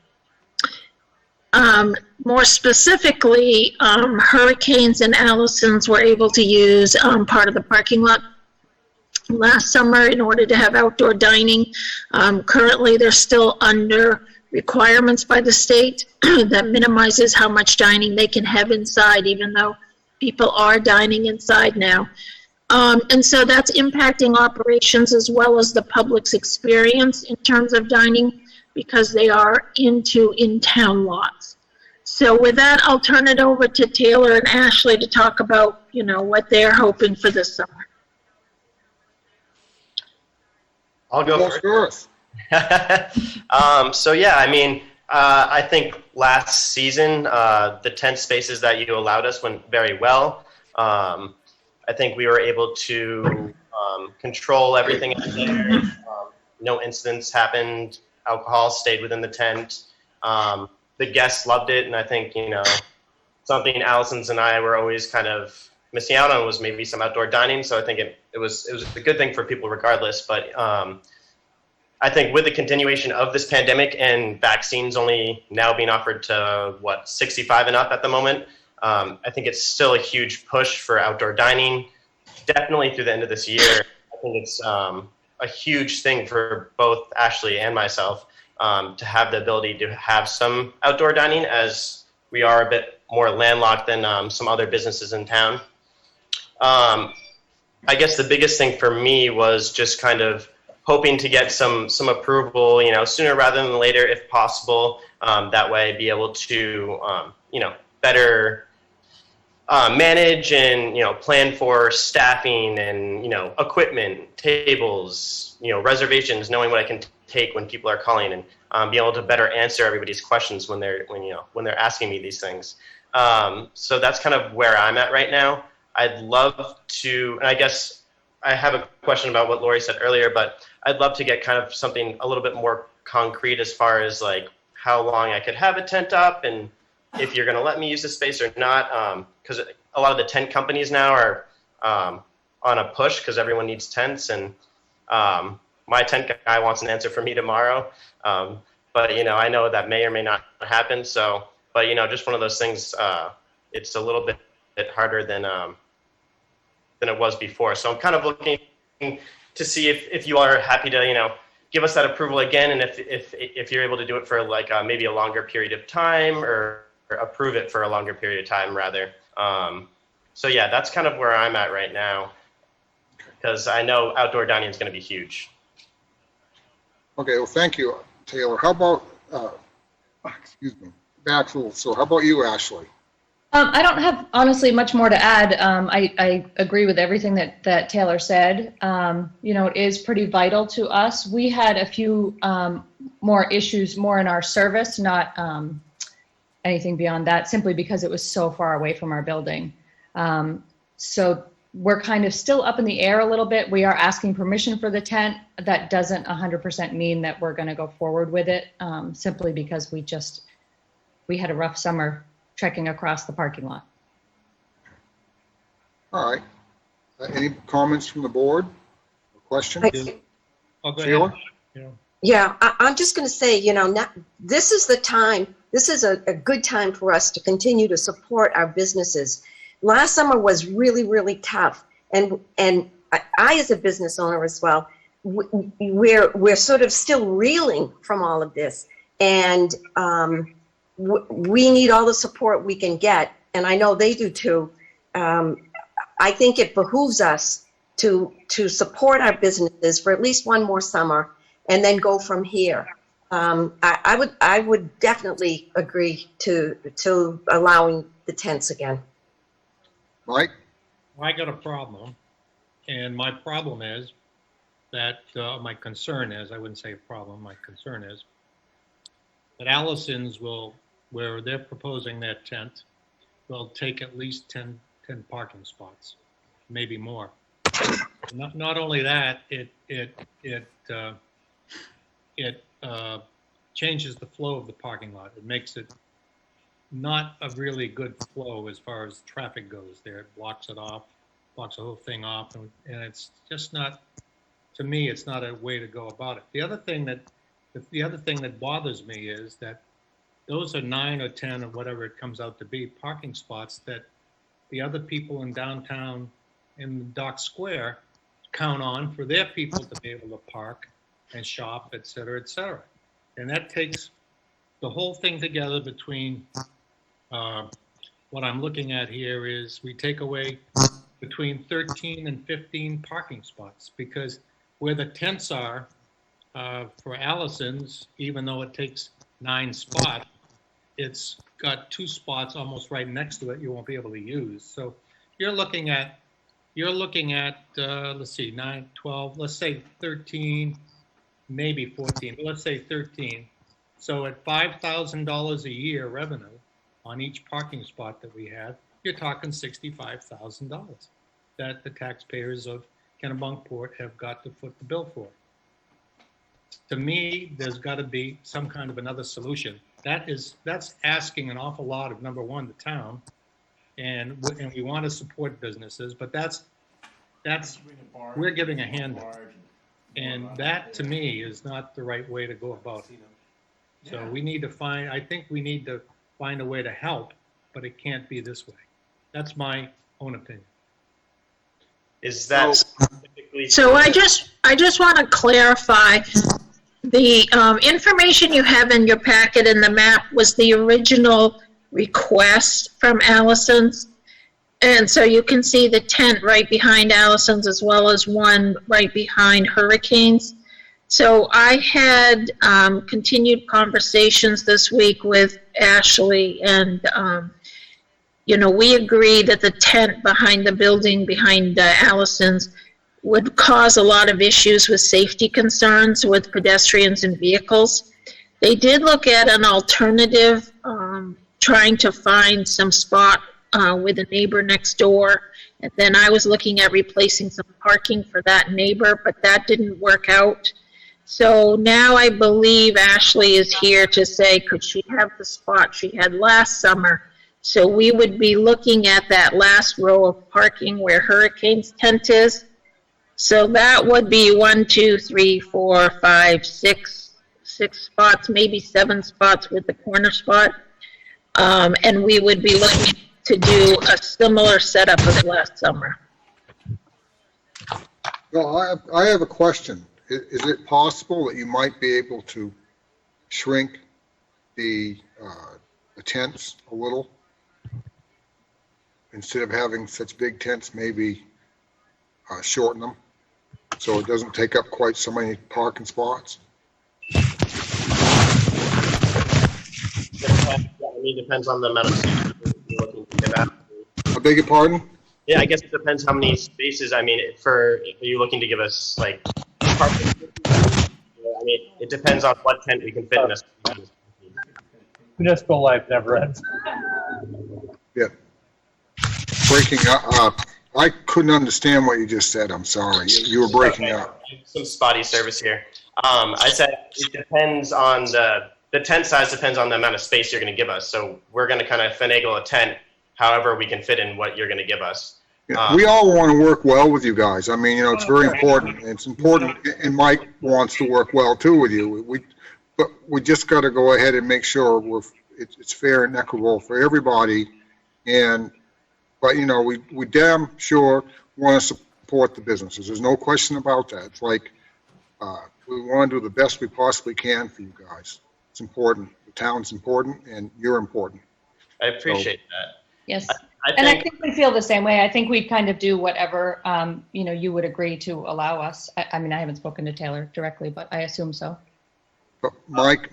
More specifically, hurricanes and Allisons were able to use part of the parking lot last summer in order to have outdoor dining. Currently, they're still under requirements by the state that minimizes how much dining they can have inside, even though people are dining inside now. And so that's impacting operations as well as the public's experience in terms of dining, because they are in-town lots. So with that, I'll turn it over to Taylor and Ashley to talk about, what they're hoping for this summer. I'll go first. So yeah, I think last season, the tent spaces that you allowed us went very well. I think we were able to control everything out there. No incidents happened. Alcohol stayed within the tent. The guests loved it, and I think, something Allison's and I were always kind of missing out on was maybe some outdoor dining. So I think it was a good thing for people regardless. But I think with the continuation of this pandemic and vaccines only now being offered to 65 and up at the moment, I think it's still a huge push for outdoor dining. Definitely through the end of this year, I think it's a huge thing for both Ashley and myself to have the ability to have some outdoor dining, as we are a bit more landlocked than some other businesses in town. I guess the biggest thing for me was just kind of hoping to get some approval, sooner rather than later if possible. That way be able to, better manage and, plan for staffing and, equipment, tables, reservations, knowing what I can take when people are calling, and be able to better answer everybody's questions when they're asking me these things. So that's kind of where I'm at right now. I'd love to, and I guess I have a question about what Lori said earlier, but I'd love to get kind of something a little bit more concrete as far as like how long I could have a tent up and if you're going to let me use the space or not. Because a lot of the tent companies now are on a push because everyone needs tents, and my tent guy wants an answer from me tomorrow. But, I know that may or may not happen. So, but, just one of those things, it's a little bit harder than it was before. So I'm kind of looking to see if you are happy to, give us that approval again, and if you're able to do it for like maybe a longer period of time, or approve it for a longer period of time rather. So yeah, that's kind of where I'm at right now, because I know outdoor dining is going to be huge. Okay, well, thank you, Taylor. How about, Baxel, so how about you, Ashley? I don't have, honestly, much more to add. I agree with everything that Taylor said. It is pretty vital to us. We had a few more issues more in our service, not anything beyond that, simply because it was so far away from our building. So we're kind of still up in the air a little bit. We are asking permission for the tent. That doesn't 100% mean that we're going to go forward with it, simply because we had a rough summer trekking across the parking lot. All right. Any comments from the board? Or questions? Oh, go Sheila? ahead. You know, Yeah, I'm just going to say, this is the time, this is a good time for us to continue to support our businesses. Last summer was really, really tough. And I, as a business owner as well, we're sort of still reeling from all of this. And we need all the support we can get. And I know they do too. I think it behooves us to support our businesses for at least one more summer and then go from here. I would definitely agree to allowing the tents again. Mike? I got a problem, and my problem is that, my concern is, I wouldn't say a problem, my concern is that Allison's where they're proposing their tent, will take at least 10 parking spots, maybe more. Not only that, it changes the flow of the parking lot. It makes it not a really good flow as far as traffic goes there. It blocks it off, blocks the whole thing off, and it's just not, to me, it's not a way to go about it. The other thing that bothers me is that those are 9 or 10 or whatever it comes out to be parking spots that the other people in downtown in Dock Square count on for their people to be able to park and shop, et cetera, et cetera. And that takes the whole thing together between what I'm looking at here is we take away between 13 and 15 parking spots, because where the tents are for Allison's, even though it takes 9 spots, it's got 2 spots almost right next to it you won't be able to use. So you're looking at let's see, 9, 12, let's say 13, maybe 14, but let's say 13. So at $5,000 a year revenue on each parking spot that we have, you're talking $65,000 that the taxpayers of Kennebunkport have got to foot the bill for. To me, there's got to be some kind of another solution. That's asking an awful lot of, number one, the town, and we want to support businesses, but that's we're giving a handout, and that to me is not the right way to go about it. So I think we need to find a way to help, but it can't be this way. That's my own opinion. Is that specifically? So I just want to clarify, the information you have in your packet in the map was the original request from Allison's. And so you can see the tent right behind Allison's as well as one right behind Hurricanes. So I had continued conversations this week with Ashley, and we agreed that the tent behind the building behind Allison's would cause a lot of issues with safety concerns with pedestrians and vehicles. They did look at an alternative, trying to find some spot with a neighbor next door. And then I was looking at replacing some parking for that neighbor, but that didn't work out. So now I believe Ashley is here to say, could she have the spot she had last summer? So we would be looking at that last row of parking where Hurricane's tent is. So that would be 1, 2, 3, 4, 5, 6 spots, maybe 7 spots with the corner spot. And we would be looking to do a similar setup as last summer. Well, I have a question. Is it possible that you might be able to shrink the tents a little? Instead of having such big tents, maybe shorten them so it doesn't take up quite so many parking spots? It depends on the amount of spaces you're looking to give out. I beg your pardon? Yeah, I guess it depends how many spaces. I mean, are you looking to give us like parking? I mean, it depends on what tent we can fit in a space. Municipal life never ends. Yeah. Breaking up. I couldn't understand what you just said. I'm sorry. You were breaking up. Some spotty service here. I said it depends on the the tent size depends on the amount of space you're going to give us. So we're going to kind of finagle a tent however we can fit in what you're going to give us. We all want to work well with you guys. I mean, it's very important. It's important, and Mike wants to work well too with you. But we just got to go ahead and make sure it's fair and equitable for everybody. But we damn sure want to support the businesses. There's no question about that. It's like we want to do the best we possibly can for you guys. It's important. The town's important, and you're important. I appreciate that. Yes. I And I think, think we feel the same way. I think we'd kind of do whatever, you would agree to allow us. I mean, I haven't spoken to Taylor directly, but I assume so. But Mike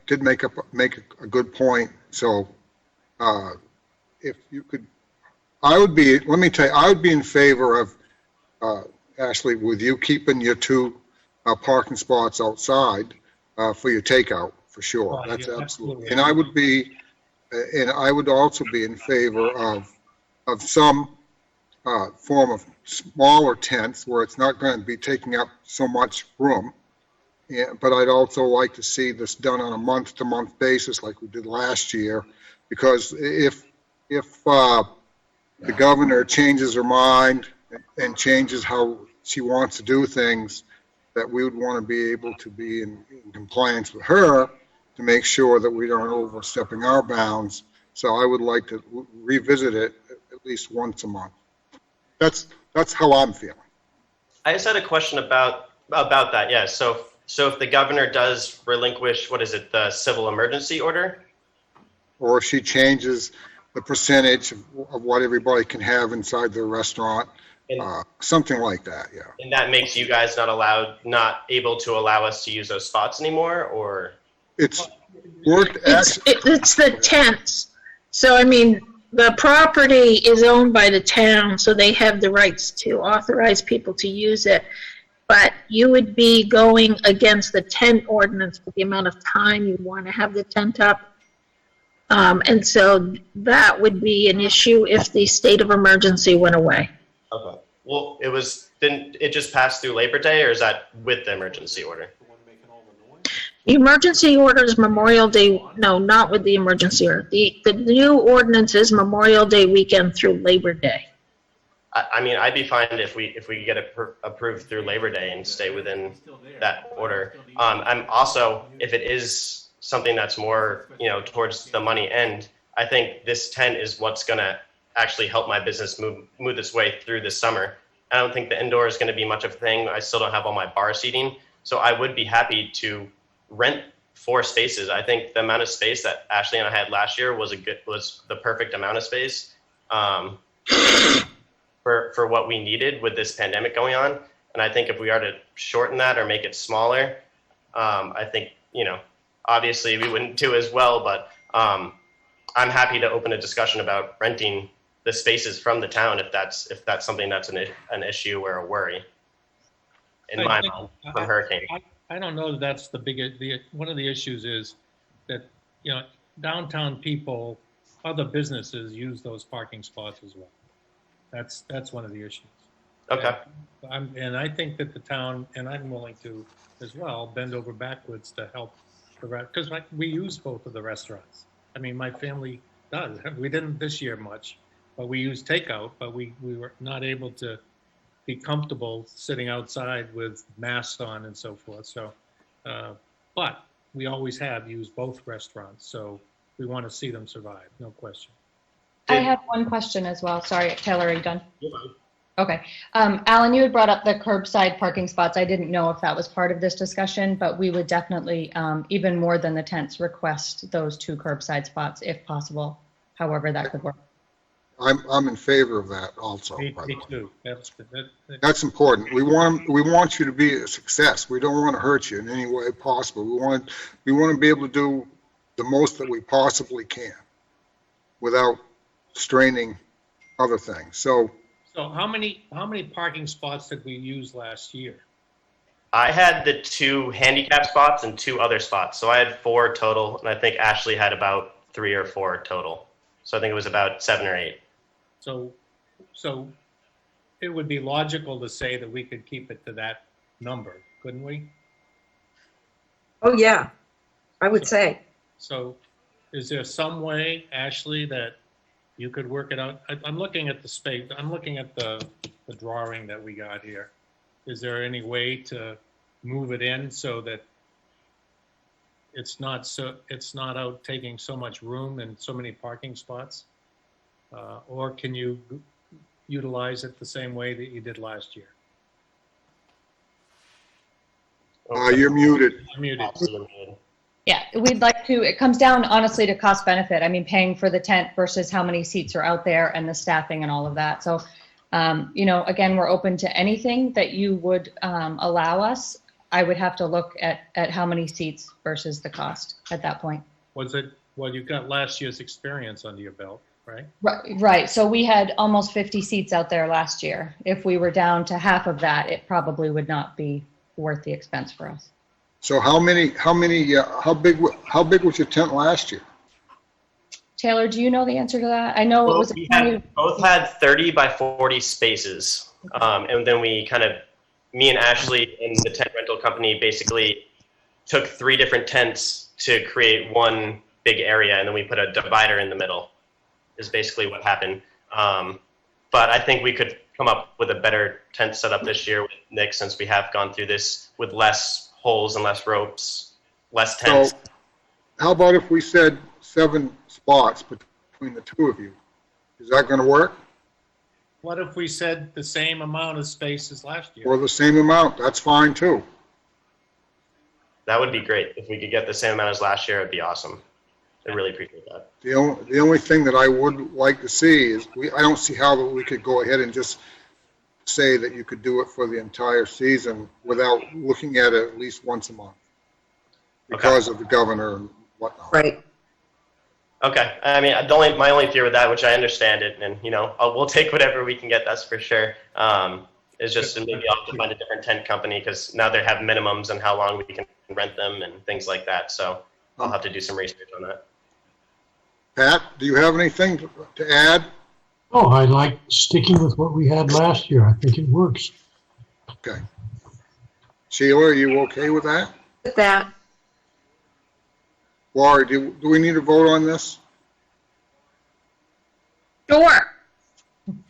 did make a good point. So if you could, let me tell you, I would be in favor of, Ashley, with you keeping your 2 parking spots outside for your takeout, for sure. Oh, That's yeah, absolutely. absolutely. And I would also be in favor of some form of smaller tents where it's not going to be taking up so much room. Yeah, but I'd also like to see this done on a month-to-month basis like we did last year, because if the governor changes her mind and changes how she wants to do things, that we would want to be able to be in compliance with her to make sure that we aren't overstepping our bounds. So I would like to revisit it at least once a month. That's how I'm feeling. I just had a question about that. Yeah. So if the governor does relinquish, the civil emergency order? Or if she changes the percentage of what everybody can have inside their restaurant, something like that, yeah. And that makes you guys not able to allow us to use those spots anymore, or? It's worked. It's the tents. So, I mean, the property is owned by the town, so they have the rights to authorize people to use it. But you would be going against the tent ordinance with the amount of time you want to have the tent up. And so that would be an issue if the state of emergency went away. Okay. Well, didn't it just pass through Labor Day, or is that with the emergency order? The emergency order is Memorial Day. No, not with the emergency order. The new ordinance is Memorial Day weekend through Labor Day. I mean, I'd be fine if we could get it approved through Labor Day and stay within that order. I'm also, if it is something that's more, towards the money end, I think this tent is what's going to actually help my business move its way through this summer. I don't think the indoor is going to be much of a thing. I still don't have all my bar seating, so I would be happy to rent 4 spaces. I think the amount of space that Ashley and I had last year was the perfect amount of space. For what we needed with this pandemic going on. And I think if we are to shorten that or make it smaller, I think, obviously we wouldn't do as well, but I'm happy to open a discussion about renting the spaces from the town if that's something that's an issue or a worry in my mind from Hurricane. I don't know that that's one of the issues is that, downtown people, other businesses use those parking spots as well. That's one of the issues. Okay. And I think that the town, and I'm willing to as well, bend over backwards to help because we use both of the restaurants. I mean, my family does. We didn't this year much, but we used takeout, but we were not able to be comfortable sitting outside with masks on and so forth. So, but we always have used both restaurants. So we want to see them survive, no question. I have one question as well. Sorry, Taylor, are you done? Okay. Alan, you had brought up the curbside parking spots. I didn't know if that was part of this discussion, but we would definitely, even more than the tents, request those 2 curbside spots if possible, however that could work. I'm in favor of that also. Me too. That's important. We want you to be a success. We don't want to hurt you in any way possible. We want to be able to do the most that we possibly can without straining other things. So how many parking spots did we use last year? I had the 2 handicap spots and 2 other spots. So I had 4 total, and I think Ashley had about 3 or 4 total. So I think it was about 7 or 8. So it would be logical to say that we could keep it to that number, couldn't we? Oh, yeah. I would say. So is there some way, Ashley, that you could work it out? I'm looking at the space, I'm looking at the drawing that we got here. Is there any way to move it in so that it's not out taking so much room and so many parking spots? Or can you utilize it the same way that you did last year? You're muted. I'm muted. Yeah, we'd like to, it comes down honestly to cost benefit. I mean, paying for the tent versus how many seats are out there and the staffing and all of that. So, again, we're open to anything that you would allow us. I would have to look at how many seats versus the cost at that point. Well, you've got last year's experience under your belt, right? Right. So we had almost 50 seats out there last year. If we were down to half of that, it probably would not be worth the expense for us. So how big was your tent last year? Taylor, do you know the answer to that? I know it was. We both had 30 by 40 spaces. And then me and Ashley in the tent rental company basically took 3 different tents to create one big area. And then we put a divider in the middle is basically what happened. But I think we could come up with a better tent setup this year with Nick, since we have gone through this with less holes and less ropes, less tents. So how about if we said 7 spots between the two of you? Is that going to work? What if we said the same amount of space as last year? Or the same amount? That's fine too. That would be great. If we could get the same amount as last year, it'd be awesome. I really appreciate that. The only thing that I would like to see is I don't see how we could go ahead and just say that you could do it for the entire season without looking at it at least once a month because of the governor and whatnot. Right. Okay. I mean, my only fear with that, which I understand it, and we'll take whatever we can get. That's for sure. Is just maybe I'll have to find a different tent company, because now they have minimums and how long we can rent them and things like that. So I'll have to do some research on that. Pat, do you have anything to add? Oh, I like sticking with what we had last year. I think it works. Okay. Sheila, are you okay with that? With that. Laurie, do we need to vote on this? Sure.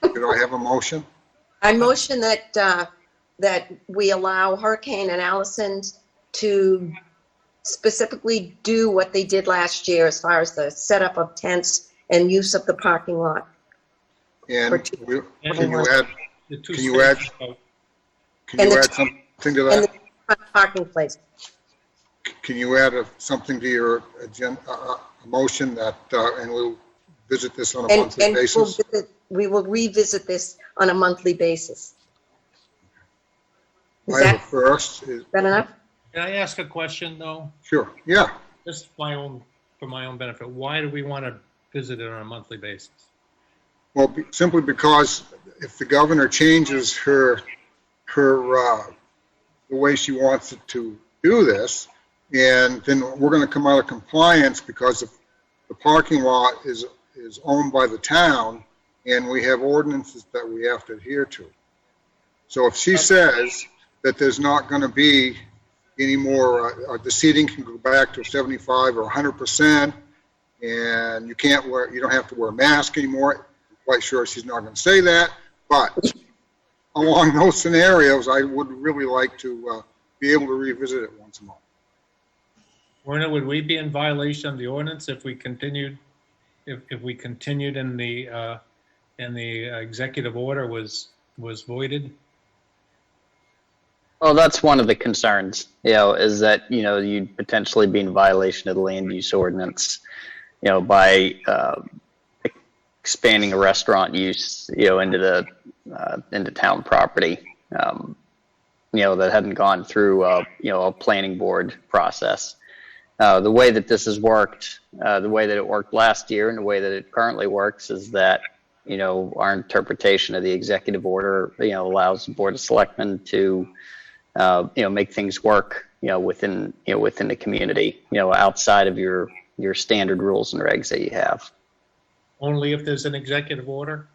Did I have a motion? I motion that we allow Hurricane and Allison to specifically do what they did last year as far as the setup of tents and use of the parking lot. And can you add something to And that? the parking place. Can you add something to your agenda, a motion that, and we'll visit this on a monthly basis? We will revisit this on a monthly basis. I have a first. Is that enough? Can I ask a question, though? Sure, yeah. Just for my own benefit. Why do we want to visit it on a monthly basis? Well, simply because if the governor changes the way she wants it to do this, and then we're going to come out of compliance because the parking lot is owned by the town, and we have ordinances that we have to adhere to. So if she says that there's not going to be any more, the seating can go back to 75 or 100%, and you don't have to wear a mask anymore. I'm quite sure she's not going to say that, but along those scenarios, I would really like to be able to revisit it once a month. Werner, would we be in violation of the ordinance if we continued, if we continued in the executive order was voided? Well, that's one of the concerns, is that, you'd potentially be in violation of the land use ordinance, by expanding a restaurant use, into town property, that hadn't gone through, a planning board process. The way that this has worked, the way that it worked last year and the way that it currently works is that, our interpretation of the executive order, allows the Board of Selectmen to, make things work, within the community, outside of your standard rules and regs that you have. Only if there's an executive order?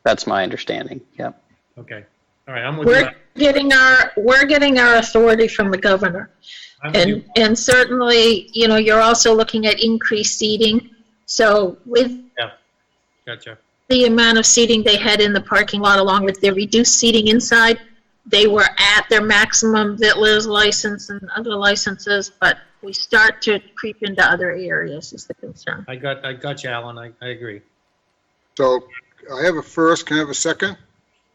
That's my understanding. Yep. Okay. All right. I'm with you. we're getting our authority from the governor. And certainly, you know, you're also looking at increased seating. So with Gotcha. the amount of seating they had in the parking lot, along with their reduced seating inside, they were at their maximum Vittler's license and other licenses, but we start to creep into other areas is the concern. I got you, Alan. I agree. So I have a first. Can I have a second?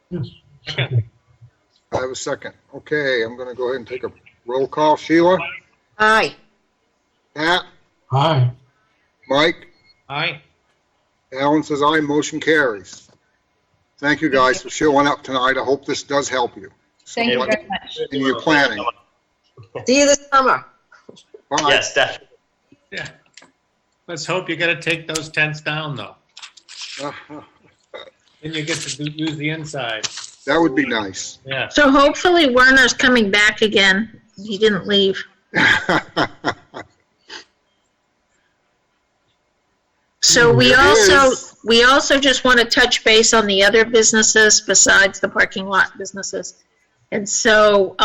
Yes. I have a second. Okay, I'm going to go ahead and take a roll call. Sheila? Aye. Pat? Aye. Mike? Aye. Alan says aye. Motion carries. Thank you guys for showing up tonight. I hope this does help you. Thank you somewhat very much. in your planning. See you this summer. Bye. Yes, definitely. Yeah. Let's hope you got to take those tents down, though. Then you get to use the inside. That would be nice. Yeah. So hopefully Werner's coming back again. He didn't leave. So we also just want to touch base on the other businesses besides the parking lot businesses. And so,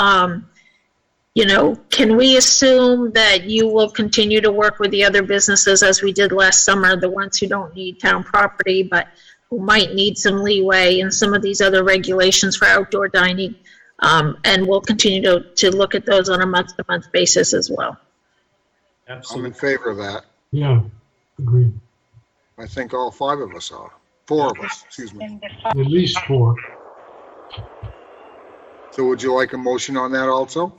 you know, can we assume that you will continue to work with the other businesses as we did last summer, the ones who don't need town property, but who might need some leeway in some of these other regulations for outdoor dining? And we'll continue to look at those on a month-to-month basis as well. Absolutely. I'm in favor of that. Yeah, agreed. I think all five of us are. Four of us, excuse me. At least 4. So would you like a motion on that also?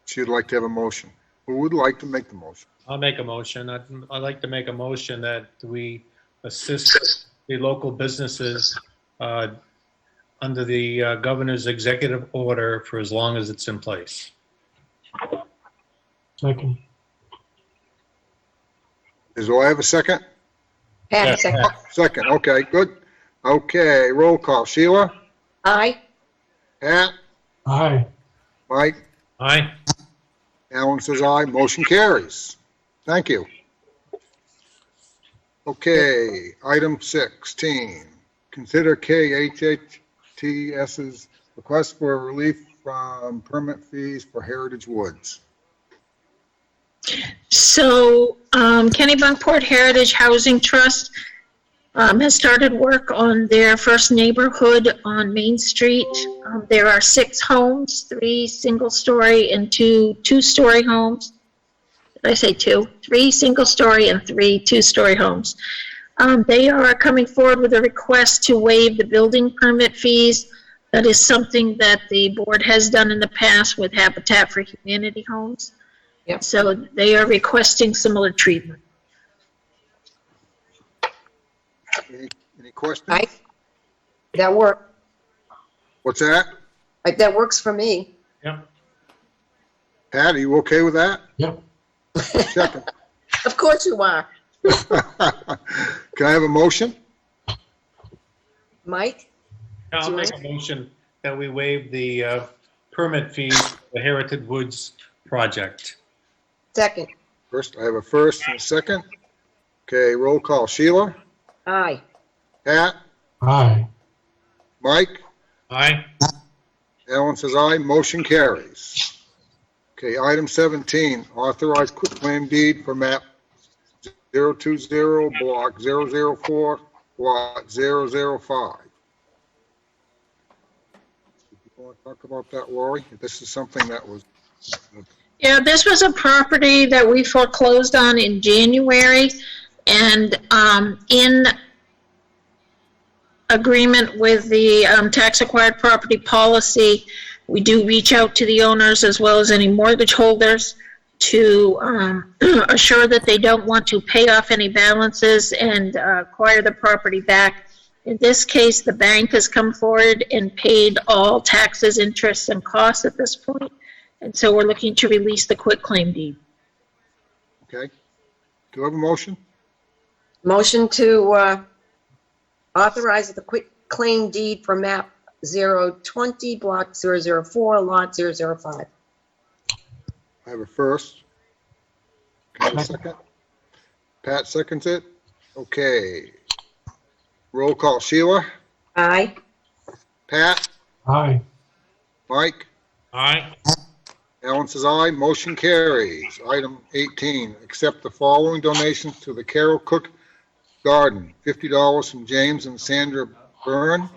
She'd like to have a motion. Who would like to make the motion? I'll make a motion. I'd like to make a motion that we assist the local businesses under the governor's executive order for as long as it's in place. Second. Do I have a second? Pat, second. Second, okay, good. Okay, roll call. Sheila? Aye. Pat? Aye. Mike? Aye. Alan says aye. Motion carries. Thank you. Okay, item 16. Consider KHHTS's request for relief from permit fees for Heritage Woods. So Kennebunkport Heritage Housing Trust has started work on their first neighborhood on Main Street. There are 6 homes, 3 single-story and 2 two-story homes. Did I say 2? 3 single-story and 3 two-story homes. They are coming forward with a request to waive the building permit fees. That is something that the board has done in the past with Habitat for Humanity homes. Yep. So they are requesting similar treatment. Any questions? Aye. That work. What's that? That works for me. Yep. Pat, are you okay with that? Yep. Second. Of course you are. Can I have a motion? Mike? I'll make a motion that we waive the permit fees for the Heritage Woods project. Second. First, I have a first and a second. Okay, roll call. Sheila? Aye. Pat? Aye. Mike? Aye. Alan says aye. Motion carries. Okay, item 17, authorized quitclaim deed for map 020, block 004, lot 005. You want to talk about that, Lori? This is something that was... Yeah, this was a property that we foreclosed on in January, and in agreement with the tax acquired property policy, we do reach out to the owners as well as any mortgage holders to assure that they don't want to pay off any balances and acquire the property back. In this case, the bank has come forward and paid all taxes, interests, and costs at this point. And so we're looking to release the quitclaim deed. Okay. Do I have a motion? Motion to authorize the quitclaim deed for map 020, block 004, lot 005. I have a first. Can I have a second? Pat seconds it. Okay. Roll call. Sheila? Aye. Pat? Aye. Mike? Aye. Alan says aye. Motion carries. Item 18, accept the following donations to the Carol Cook Garden. $50 from James and Sandra Byrne.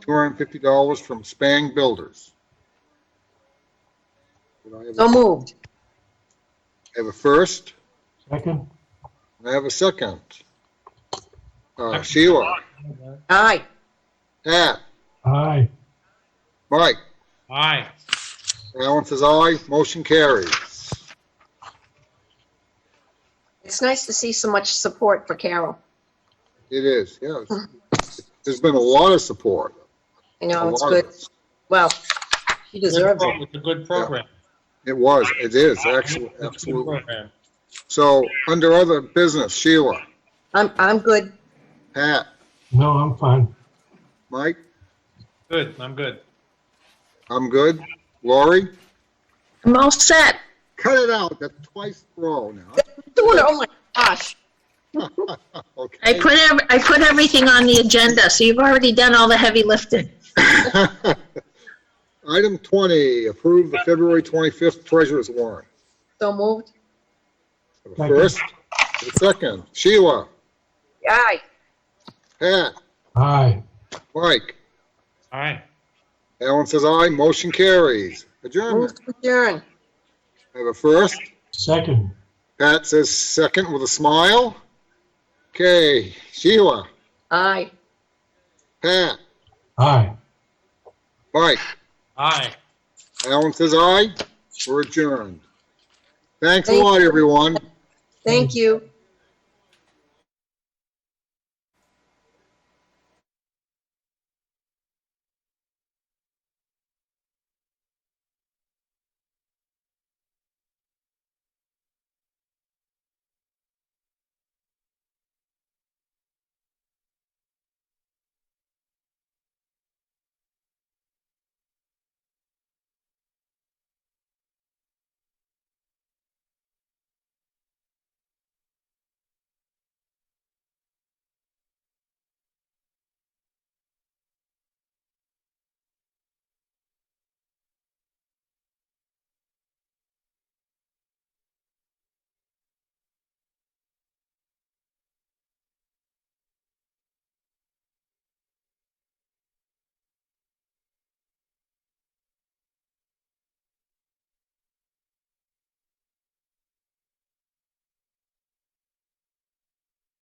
$250 from Spang Builders. Did I have So moved. have a first? Second. I have a second. Sheila? Aye. Pat? Aye. Mike? Aye. Alan says aye. Motion carries. It's nice to see so much support for Carol. It is, yes. There's been a lot of support. You know, A it's lot good. of it. Well, she deserves it. It's a good program. It was, it is, actually, It's a good absolutely. program. So, under other business, Sheila, I'm good. Pat, No, I'm fine. Mike, Good, I'm good. I'm good. Lori, I'm all set. cut it out, that's twice throw now. Doing it, oh my gosh. Okay. I put everything on the agenda, so you've already done all the heavy lifting. Item 20, approve the February 25th treasurer's warrant. So moved. First, the second, Sheila, Aye. Pat, Aye. Mike, Aye. Alan says aye, motion carries. Adjournment. Move to adjourn. I have a first. Second. Pat says second with a smile. Okay, Sheila, Aye. Pat, Aye. Mike, Aye. Alan says aye. We're adjourned. Thanks a Thank lot, you. everyone. Thank you.